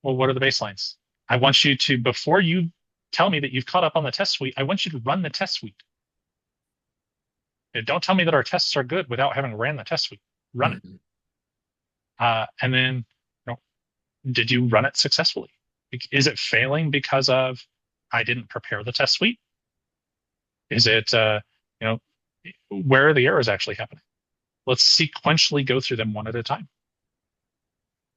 well, what are the baselines? I want you to, before you tell me that you've caught up on the test suite, I want you to run the test suite. Don't tell me that our tests are good without having ran the test suite. Run it. Hmm. And then, you know, did you run it successfully? Is it failing because of I didn't prepare the test suite? Is it, you know, where are the errors actually happening? Let's sequentially go through them one at a time.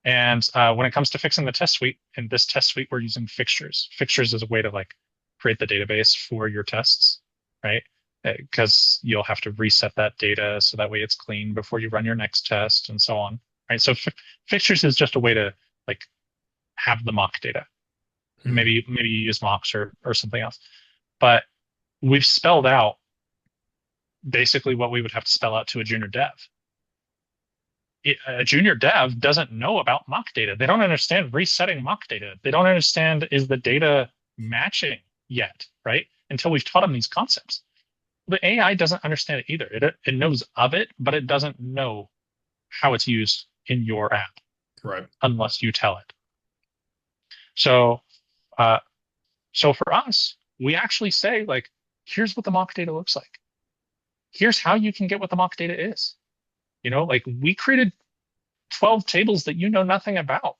And when it comes to fixing the test suite, in this test suite, we're using fixtures. Fixtures is a way to like create the database for your tests, right? Because you'll have to reset that data so that way it's clean before you run your next test and so on, right? So fixtures is just a way to like have the mock data. Hmm. Maybe you use mocks or something else, but we've spelled out basically what we would have to spell out to a junior dev. A junior dev doesn't know about mock data. They don't understand resetting mock data. They don't understand is the data matching yet, right? Until we've taught them these concepts. The AI doesn't understand it either. It knows of it, but it doesn't know how it's used in your app Right. unless you tell it. So, uh, so for us, we actually say like, here's what the mock data looks like. here's how you can get what the mock data is. Like we created 12 tables that you know nothing about.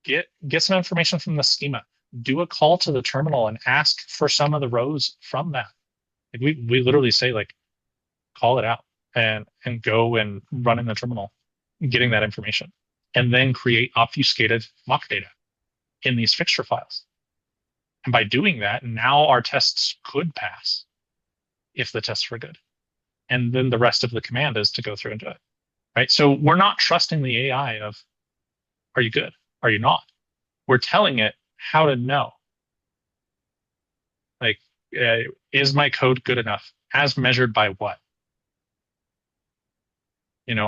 Get some information from the schema. Do a call to the terminal and ask for some of the rows from that. Like we literally say like call it out and go and run in the terminal, getting that information, and then create obfuscated mock data in these fixture files. And by doing that, now our tests could pass if the tests were good. And then the rest of the command is to go through and do it. Right. So we're not trusting the AI of, are you good? Are you not? We're telling it how to know. Like, is my code good enough? As measured by what?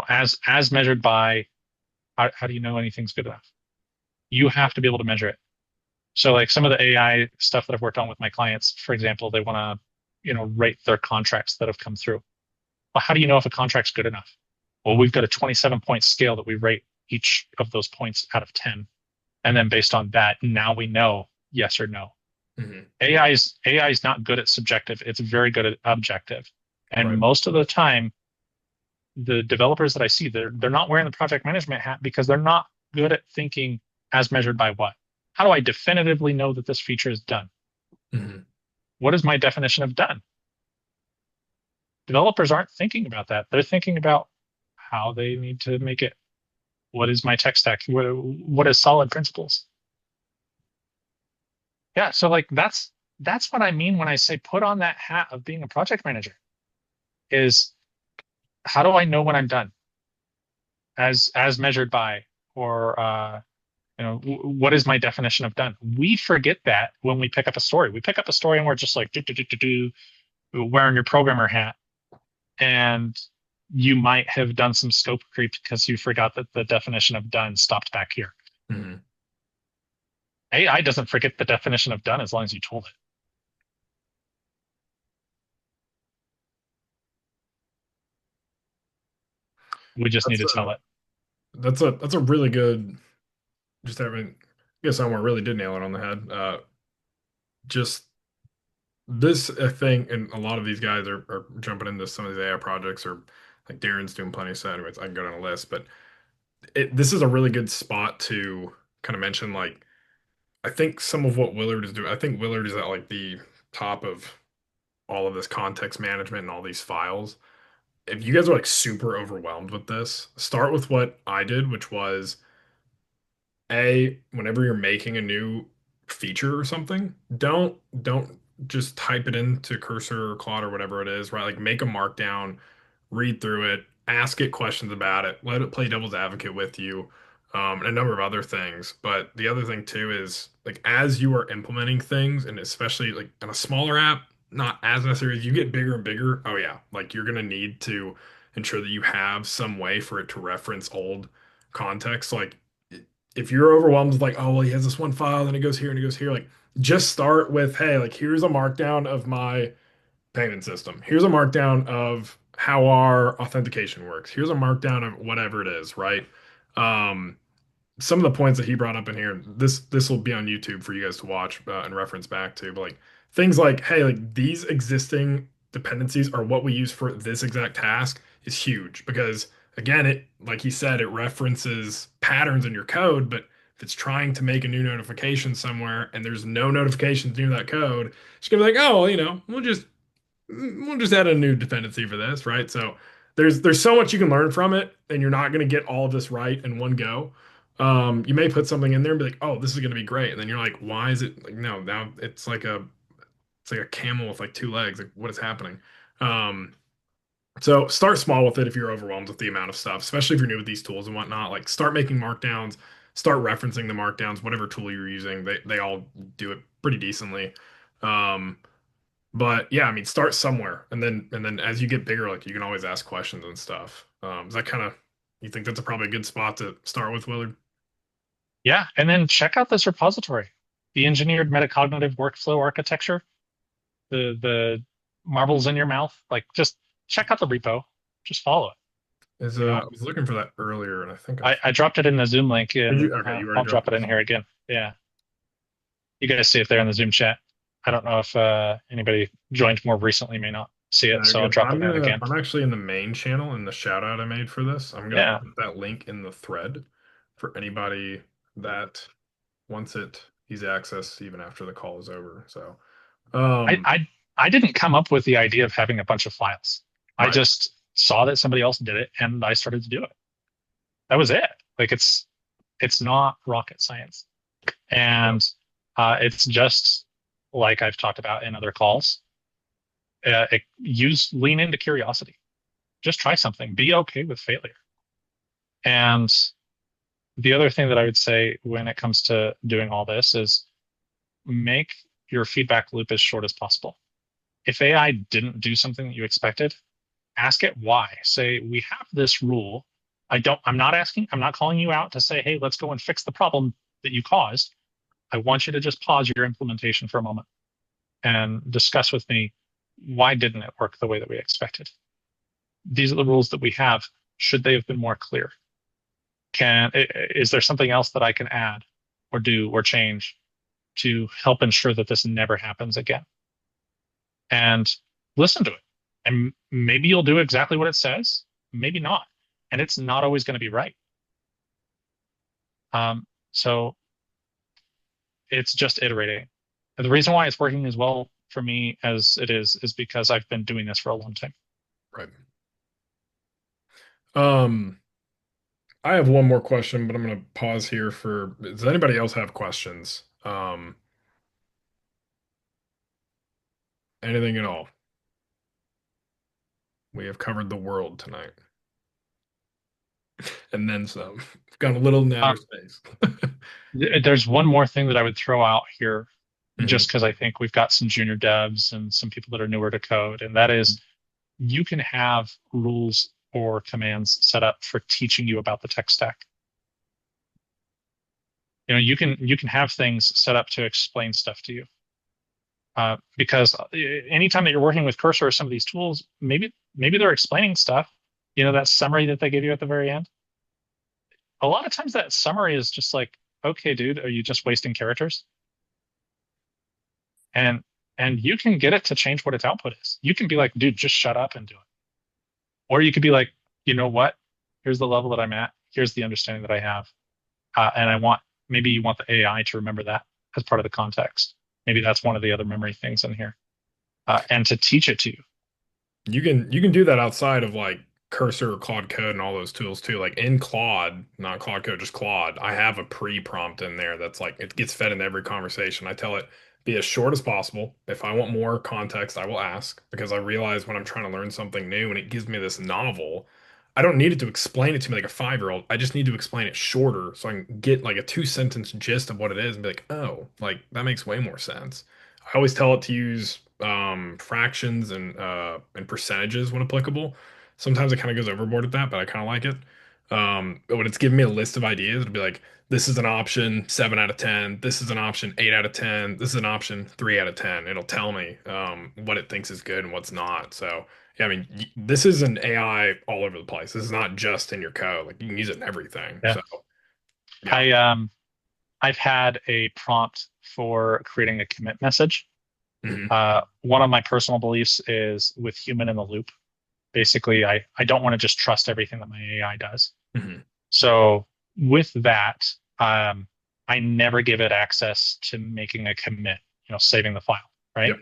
As measured by how do you know anything's good enough? You have to be able to measure it. So like some of the AI stuff that I've worked on with my clients, for example, they want to, rate their contracts that have come through. Well, how do you know if a contract's good enough? Well, we've got a 27-point scale that we rate each of those points out of 10. And then based on that, now we know yes or no. Mm-hmm. AI is not good at subjective. It's very good at objective. And Right. most of the time, the developers that I see, they're not wearing the project management hat because they're not good at thinking as measured by what? How do I definitively know that this feature is done? Mm-hmm. What is my definition of done? Developers aren't thinking about that. They're thinking about how they need to make it. What is my tech stack? What is solid principles? Yeah, so like that's what I mean when I say put on that hat of being a project manager. Is how do I know when I'm done? As measured by, or what is my definition of done? We forget that when we pick up a story. We pick up a story and we're just like wearing your programmer hat, and you might have done some scope creep because you forgot that the definition of done stopped back here. Mm-hmm. AI doesn't forget the definition of done as long as you told it. We just need to tell it. That's a really good. Just having, I guess someone really did nail it on the head. Just this thing, and a lot of these guys are jumping into some of these AI projects, or like Darren's doing plenty of stuff. Anyways, I can go down a list, but this is a really good spot to kind of mention. Like, I think some of what Willard is doing. I think Willard is at like the top of all of this context management and all these files. If you guys are like super overwhelmed with this, start with what I did, which was whenever you're making a new feature or something, don't just type it into Cursor or Claude or whatever it is, right? Like make a markdown, read through it, ask it questions about it, let it play devil's advocate with you, and a number of other things. But the other thing too is like as you are implementing things, and especially like in a smaller app, not as necessary as you get bigger and bigger. Oh yeah, like you're gonna need to ensure that you have some way for it to reference old context. Like if you're overwhelmed with like, oh well, he has this one file, then it goes here and it goes here, like just start with, hey, like here's a markdown of my payment system. Here's a markdown of how our authentication works. Here's a markdown of whatever it is, right? Um, some of the points that he brought up in here, this will be on YouTube for you guys to watch and reference back to, but like things like, hey, like these existing dependencies are what we use for this exact task is huge because again, it like he said, it references patterns in your code, but if it's trying to make a new notification somewhere and there's no notifications near that code, it's gonna be like, oh, well, we'll just add a new dependency for this, right? So there's so much you can learn from it, and you're not going to get all of this right in one go. You may put something in there and be like, oh, this is going to be great, and then you're like, why is it like no? Now it's like a camel with like two legs. Like what is happening? So start small with it if you're overwhelmed with the amount of stuff, especially if you're new with these tools and whatnot. Like start making markdowns, start referencing the markdowns, whatever tool you're using. They all do it pretty decently. Um, but yeah, I mean, start somewhere, and then as you get bigger, like you can always ask questions and stuff. Is that kind of you think that's probably a good spot to start with, Willard? Yeah, and then check out this repository, the engineered metacognitive workflow architecture, the marbles in your mouth. Like just check out the repo, just follow it. I was looking for that earlier, and I think I dropped it in the Zoom link, and you already I'll drop it in here again. Yeah, you guys see it there in the Zoom chat. I don't know if anybody joined more recently, may not see it, Very so I'll good. drop it in again. I'm actually in the main channel in the shout out I made for this. I'm gonna Yeah. put that link in the thread for anybody that wants it easy access even after the call is over. So, I, um, I I didn't come up with the idea of having a bunch of files. I right. just saw that somebody else did it and I started to do it. That was it. Like it's not rocket science. Yep. And it's just like I've talked about in other calls. Lean into curiosity. Just try something. Be okay with failure. And the other thing that I would say when it comes to doing all this is make your feedback loop as short as possible. If AI didn't do something that you expected, ask it why. Say, we have this rule. I'm not calling you out to say, hey, let's go and fix the problem that you caused. I want you to just pause your implementation for a moment and discuss with me why didn't it work the way that we expected? These are the rules that we have. Should they have been more clear? Is there something else that I can add or do or change to help ensure that this never happens again? And listen to it. And maybe you'll do exactly what it says, maybe not. And it's not always going to be right. So it's just iterating. And the reason why it's working as well for me as it is because I've been doing this for a long time. Right. Um, I have one more question, but I'm gonna pause here for, does anybody else have questions? Anything at all? We have covered the world tonight. And then some. We've gone a little in outer Um, space. there's one more thing that I would throw out here, Mhm. just because I think we've got some junior devs and some people that are newer to code, and that is you can have rules or commands set up for teaching you about the tech stack. You can have things set up to explain stuff to you. Because anytime that you're working with Cursor or some of these tools, maybe they're explaining stuff. That summary that they give you at the very end. A lot of times that summary is just like, okay, dude, are you just wasting characters? And and you can get it to change what its output is. You can be like, dude, just shut up and do it. Or you could be like, you know what? Here's the level that I'm at. Here's the understanding that I have. And maybe you want the AI to remember that as part of the context. Maybe that's one of the other memory things in here. And to teach it to you. You can do that outside of like Cursor or Claude Code and all those tools too. Like in Claude, not Claude Code, just Claude, I have a pre-prompt in there that's like it gets fed into every conversation. I tell it be as short as possible. If I want more context, I will ask because I realize when I'm trying to learn something new and it gives me this novel, I don't need it to explain it to me like a 5-year-old. I just need to explain it shorter so I can get like a 2 sentence gist of what it is and be like, oh, like that makes way more sense. I always tell it to use fractions and percentages when applicable. Sometimes it kind of goes overboard at that, but I kind of like it. But when it's giving me a list of ideas, it'll be like, this is an option 7 out of 10. This is an option 8 out of 10. This is an option 3 out of 10. It'll tell me what it thinks is good and what's not. So, yeah, I mean, this is an AI all over the place. This is not just in your code. Like you can use it in everything. Yeah. So, yeah. I've had a prompt for creating a commit message. Hmm. One of my personal beliefs is with human in the loop. Basically, I don't want to just trust everything that my AI does. Hmm. So with that, I never give it access to making a commit, saving the file, right?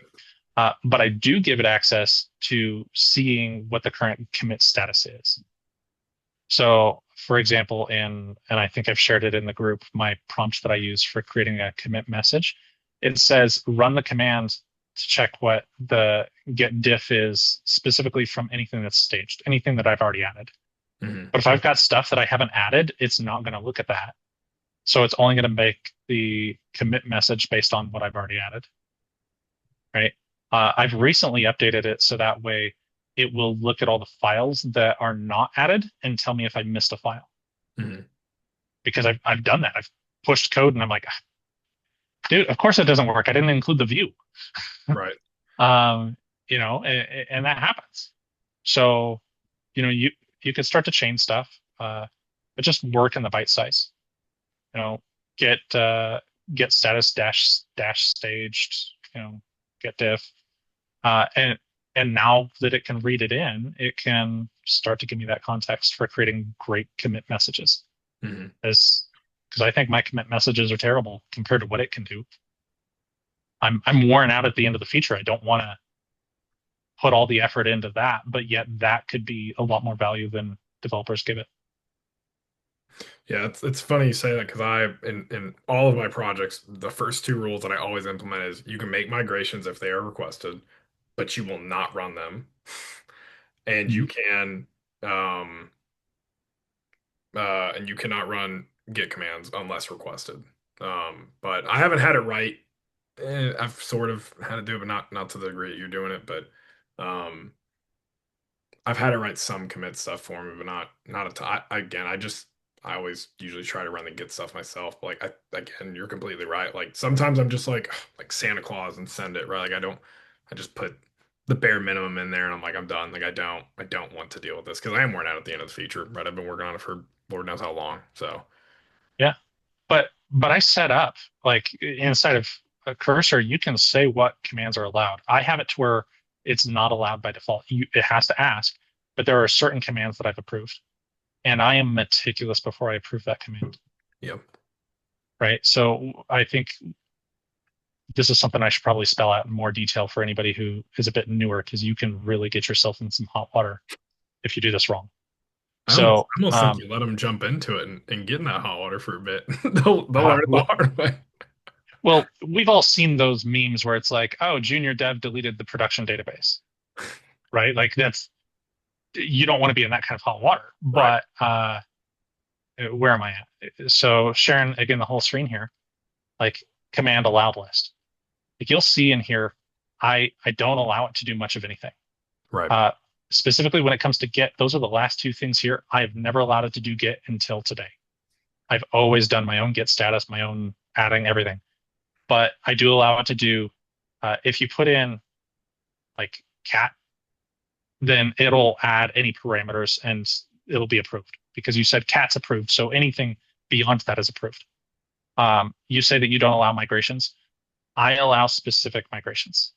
Yep. But I do give it access to seeing what the current commit status is. So, for example, and I think I've shared it in the group, my prompt that I use for creating a commit message, it says run the command to check what the get diff is specifically from anything that's staged, anything that I've already added. Hmm. But if I've got stuff that I haven't added, it's not going to look at that. So it's only going to make the commit message based on what I've already added, right? I've recently updated it so that way it will look at all the files that are not added and tell me if I missed a file. Hmm. Because I've done that. I've pushed code and I'm like, dude, of course it doesn't work. I didn't include the view. Right. And that happens. So, you can start to change stuff, but just work in the bite size. Get status dash staged. Get diff, and And now that it can read it in, it can start to give me that context for creating great commit messages. Hmm. As because I think my commit messages are terrible compared to what it can do. I'm worn out at the end of the feature. I don't want to put all the effort into that, but yet that could be a lot more value than developers give it. Yeah, it's funny you say that because in all of my projects, the first two rules that I always implement is you can make migrations if they are requested, but you will not run them, and Mhm. um and you cannot run git commands unless requested. But I haven't had it right. I've sort of had to do it, but not to the degree that you're doing it. But um, I've had to write some commit stuff for me, but not a ton. Again, I always usually try to run the Git stuff myself. But like again, you're completely right. Like sometimes I'm just like Santa Claus and send it, right? Like I just put the bare minimum in there and I'm like, I'm done. Like I don't want to deal with this because I am worn out at the end of the feature, right? I've been working on it for Lord knows how long. So Yeah. But I set up like inside of a cursor, you can say what commands are allowed. I have it to where it's not allowed by default. It has to ask, but there are certain commands that I've approved, and I am meticulous before I approve that command. yeah. Right. So I think this is something I should probably spell out in more detail for anybody who is a bit newer, because you can really get yourself in some hot water if you do this wrong. So, I almost think you let them jump into it and get in that hot water for a bit. They'll learn it the well, hard way. well, we've all seen those memes where it's like, oh, junior dev deleted the production database, right? Like that's, you don't want to be in that kind of hot water. Right. But where am I at? So sharing again the whole screen here, like command allowed list. Like you'll see in here, I don't allow it to do much of anything. Right. Uh, Specifically when it comes to Git, those are the last two things here. I've never allowed it to do Git until today. I've always done my own Git status, my own adding, everything. But I do allow it to do, if you put in like cat, then it'll add any parameters and it'll be approved because you said cat's approved. So anything beyond that is approved. You say that you don't allow migrations. I allow specific migrations.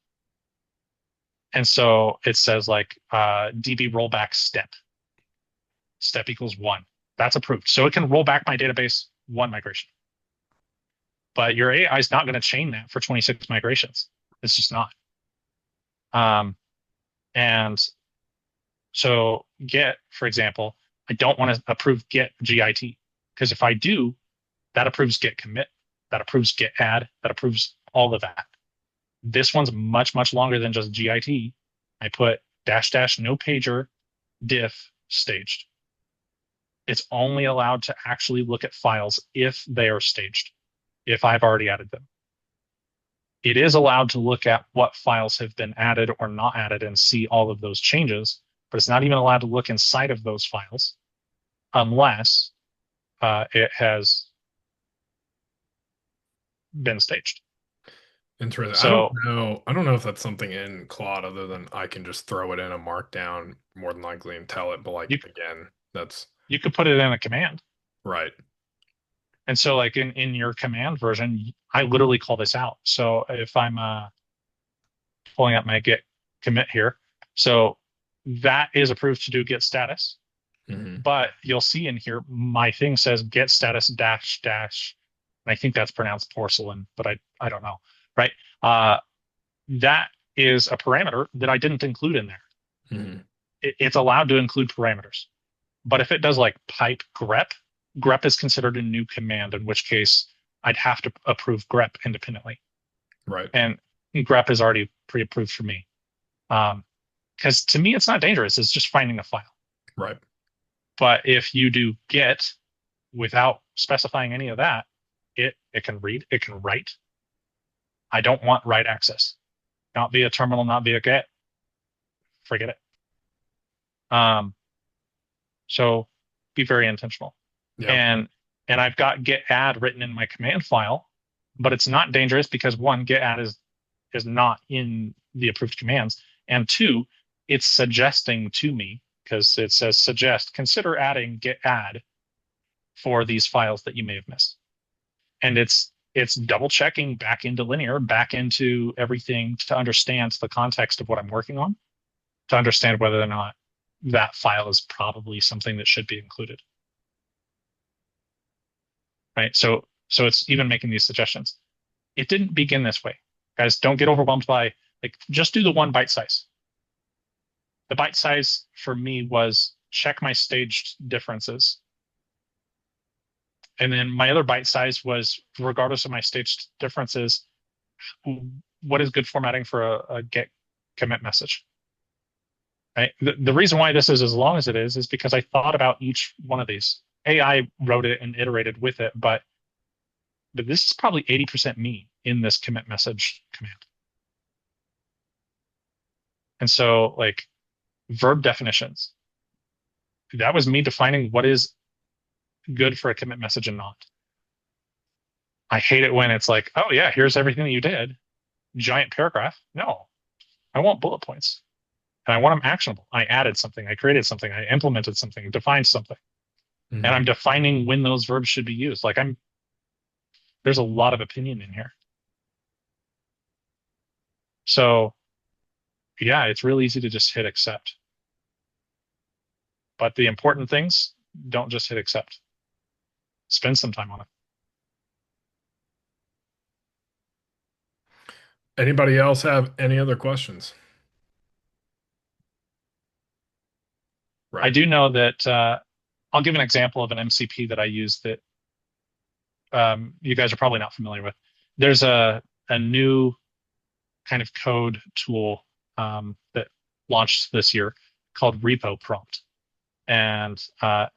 And so it says like DB rollback step equals 1. That's approved. So it can roll back my database 1 migration. But your AI is not going to chain that for 26 migrations. It's just not. And so Git, for example, I don't want to approve Git GIT because if I do, that approves Git commit, that approves Git add, that approves all of that. This one's much, much longer than just GIT. I put dash dash no pager diff staged. It's only allowed to actually look at files if they are staged, if I've already added them. It is allowed to look at what files have been added or not added and see all of those changes, but it's not even allowed to look inside of those files unless it has been staged. Interesting. So I don't know if that's something in Claude other than I can just throw it in a markdown more than likely and tell it. But like you again, that's you could put it in a command. right. And so like in your command version, I literally call this out. So if I'm pulling up my git commit here, so that is approved to do git status. Hmm. But you'll see in here, my thing says git status dash dash. And I think that's pronounced porcelain, but I don't know. Right. That is a parameter that I didn't include in there. Hmm. It's allowed to include parameters. But if it does like pipe grep, grep is considered a new command, in which case I'd have to approve grep independently. Right. And grep is already pre-approved for me. Because to me, it's not dangerous. It's just finding a file. Right. But if you do git without specifying any of that, it can read, it can write. I don't want write access. Not via terminal, not via git. Forget it. So be very intentional. Yeah. And I've got git add written in my command file, but it's not dangerous because one, git add is not in the approved commands, and two, it's suggesting to me because it says suggest, consider adding git add for these files that you may have missed. And it's double checking back into linear, back into everything to understand the context of what I'm working on. to understand whether or not that file is probably something that should be included. Right? So it's even making these suggestions. It didn't begin this way. Guys, don't get overwhelmed by, like, just do the one byte size. The byte size for me was check my staged differences. And then my other byte size was, regardless of my staged differences, what is good formatting for a get commit message? Right? The reason why this is as long as it is because I thought about each one of these. AI wrote it and iterated with it, but this is probably 80% me in this commit message command. And so, like, verb definitions, that was me defining what is good for a commit message and not. I hate it when it's like, oh yeah, here's everything that you did. Giant paragraph. No, I want bullet points. And I want them actionable. I added something, I created something, I implemented something, defined something. Mhm. And I'm defining when those verbs should be used. Like, there's a lot of opinion in here. So yeah, it's really easy to just hit accept. But the important things, don't just hit accept. Spend some time on it. Anybody else have any other questions? I do know that I'll give an example of an MCP that I use that you guys are probably not familiar with. There's a new kind of code tool that launched this year called repo prompt. And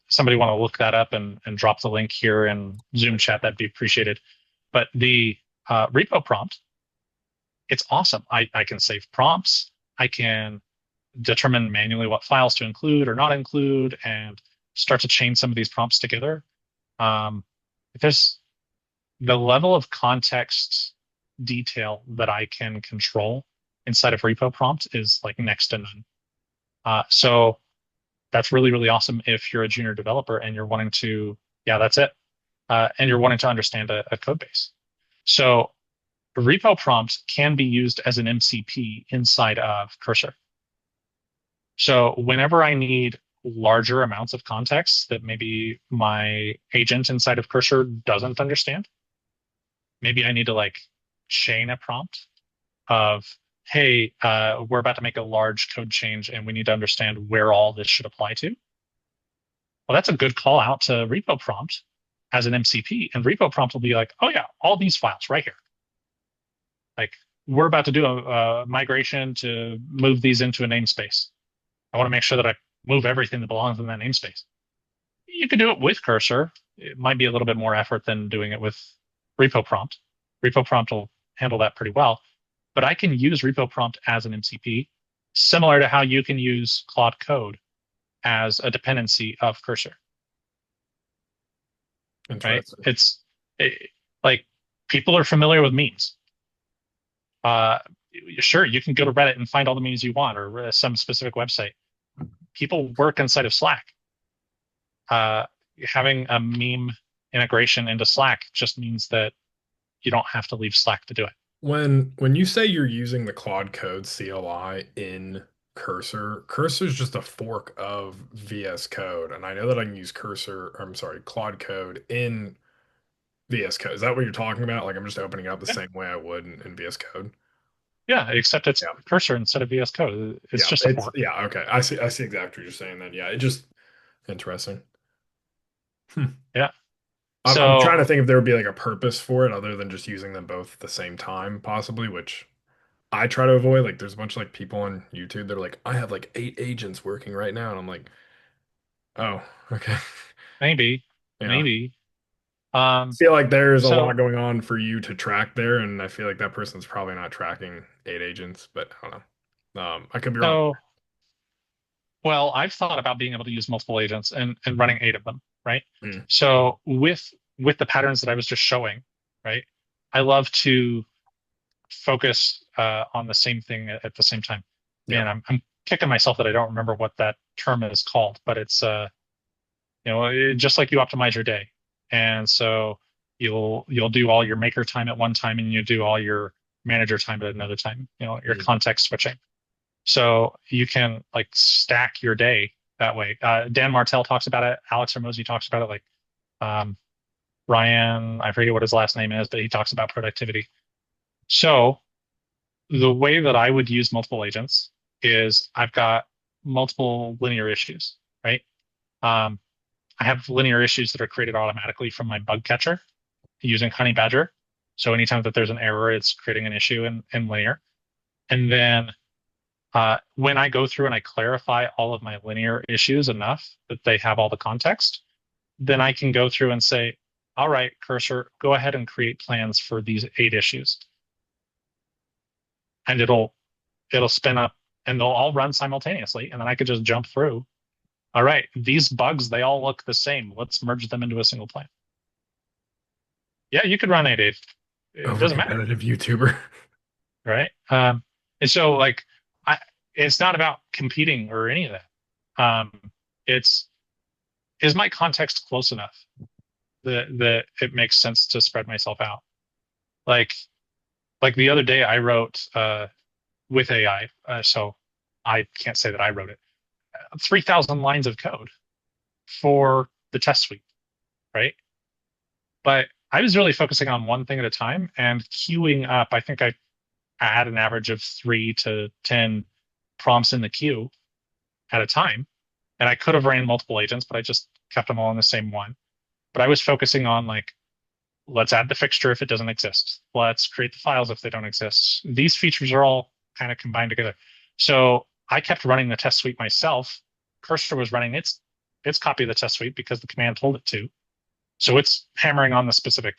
somebody want to look that up and drop the link here in Zoom chat, that'd be appreciated. But the repo prompt, it's awesome. I can save prompts. I can determine manually what files to include or not include and start to chain some of these prompts together. There's the level of context detail that I can control inside of repo prompt is like next to none. So that's really, really awesome if you're a junior developer and you're wanting to, yeah, that's it. And you're wanting to understand a code base. So repo prompt can be used as an MCP inside of Cursor. So whenever I need larger amounts of context that maybe my agent inside of Cursor doesn't understand, maybe I need to like chain a prompt of, hey, we're about to make a large code change and we need to understand where all this should apply to. Well, that's a good call out to repo prompt as an MCP. And repo prompt will be like, oh yeah, all these files right here. Like, we're about to do a migration to move these into a namespace. I want to make sure that I move everything that belongs in that namespace. You can do it with Cursor. It might be a little bit more effort than doing it with repo prompt. Repo prompt will handle that pretty well. But I can use repo prompt as an MCP, similar to how you can use Claude Code as a dependency of Cursor. Right? Like, people are familiar with memes. Sure, you can go to Reddit and find all the memes you want, or some specific website. People work inside of Slack. Having a meme integration into Slack just means that you don't have to leave Slack to do it. When you say you're using the Claude Code CLI in Cursor, Cursor is just a fork of VS Code, and I know that I can use Claude Code in VS Code. Is that what you're talking about? Like, I'm just opening up the same way I would in VS Code. Yeah, except it's Cursor instead of VS Code. It's just a fork. Yeah, okay. I see exactly what you're saying then. Yeah, it just interesting. Yeah. I'm trying to think if there would be like a purpose for it other than just using them both at the same time, possibly, which I try to avoid. Like, there's a bunch of like people on YouTube that are like, I have like 8 agents working right now, and I'm like, oh, okay. Maybe. I feel like there's a lot going on for you to track there, and I feel like that person's probably not tracking 8 agents, but I don't know. I could be wrong. Well, I've thought about being able to use multiple agents and running 8 of them, right? So with the patterns that I was just showing, right? I love to focus on the same thing at the same time. Yeah. And I'm kicking myself that I don't remember what that term is called, but it's just like you optimize your day. And so you'll do all your maker time at one time and you do all your manager time at another time, your context switching. So you can like stack your day that way. Dan Martell talks about it. Alex Hormozy talks about it. Like um, Ryan, I forget what his last name is, but he talks about productivity. So the way that I would use multiple agents is I've got multiple linear issues, right? Um, I have linear issues that are created automatically from my bug catcher using Honey Badger. So anytime that there's an error, it's creating an issue in linear. And then when I go through and I clarify all of my linear issues enough that they have all the context, then I can go through and say, all right, cursor, go ahead and create plans for these 8 issues. And it'll spin up and they'll all run simultaneously. And then I could just jump through. All right, these bugs, they all look the same. Let's merge them into a single plan. Yeah, you could run 8. It Over doesn't matter, competitive YouTuber. right? And so like it's not about competing or any of that. It's is my context close enough that it makes sense to spread myself out? Like the other day I wrote with AI, so I can't say that I wrote it. 3,000 lines of code for the test suite, right? But I was really focusing on one thing at a time and queuing up. I think I had an average of 3 to 10 prompts in the queue at a time. And I could have ran multiple agents, but I just kept them all in the same one. But I was focusing on like, let's add the fixture if it doesn't exist. Let's create the files if they don't exist. These features are all kind of combined together. So I kept running the test suite myself. Cursor was running its copy of the test suite because the command told it to. So it's hammering on the specific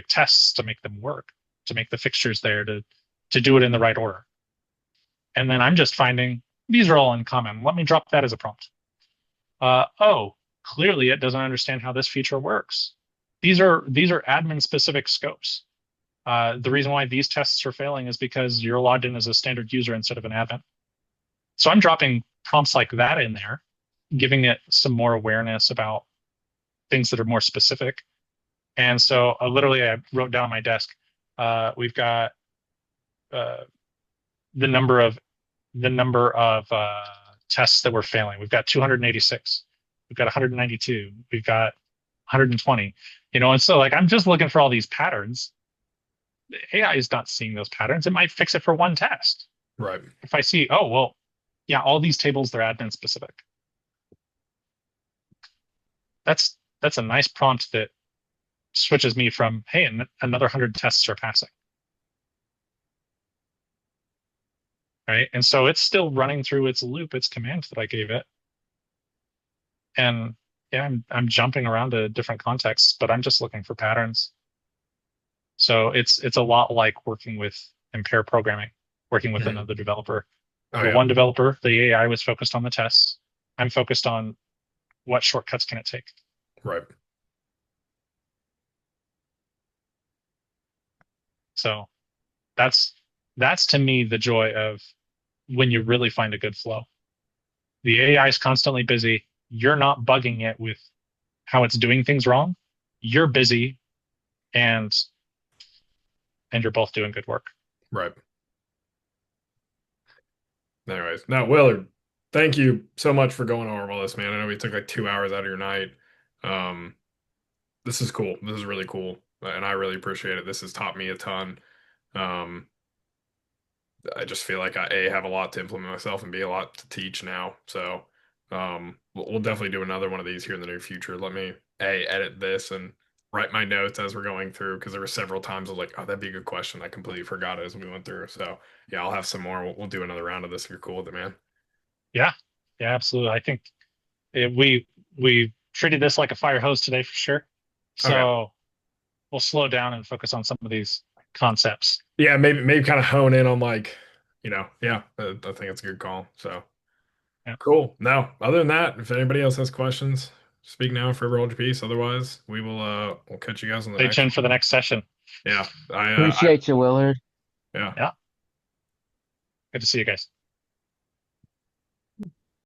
tests to make them work, to make the fixtures there to do it in the right order. And then I'm just finding these are all in common. Let me drop that as a prompt. Oh, clearly it doesn't understand how this feature works. These are admin specific scopes. The reason why these tests are failing is because you're logged in as a standard user instead of an admin. So I'm dropping prompts like that in there, giving it some more awareness about things that are more specific. And so literally I wrote down on my desk, we've got the number of tests that were failing. We've got 286. We've got 192. We've got 120. And so like I'm just looking for all these patterns. The AI is not seeing those patterns. It might fix it for one test. Right. If I see, oh well, yeah, all these tables they're admin specific. That's a nice prompt that switches me from, hey, another 100 tests are passing. Right. And so it's still running through its loop, its command that I gave it. And yeah, I'm jumping around to different contexts, but I'm just looking for patterns. So it's a lot like working with in pair programming, working with another developer. One developer, the AI was focused on the tests. I'm focused on what shortcuts can it take. Right. So that's to me the joy of when you really find a good flow. The AI is constantly busy. You're not bugging it with how it's doing things wrong. You're busy and you're both doing good work. Right. Anyways, now Willard, thank you so much for going over all this, man. I know we took like 2 hours out of your night. This is cool. This is really cool, and I really appreciate it. This has taught me a ton. I just feel like I have a lot to implement myself and be a lot to teach now. So we'll definitely do another one of these here in the near future. Let me edit this and write my notes as we're going through, because there were several times I was like, oh, that'd be a good question. I completely forgot it as we went through. So yeah, I'll have some more. We'll do another round of this if you're cool with it, man. Yeah, absolutely. I think we treated this like a fire hose today for sure. So okay. We'll slow down and focus on some of these concepts. Yeah, maybe kind of hone in on like, yeah, I think it's a good call. So yeah. Cool. Now, other than that, if anybody else has questions, speak now, forever hold your peace. Otherwise, we'll catch you guys on the next. Stay tuned for the next session. Yeah. Appreciate you, Willard. Yeah. Yeah. Good to see you guys.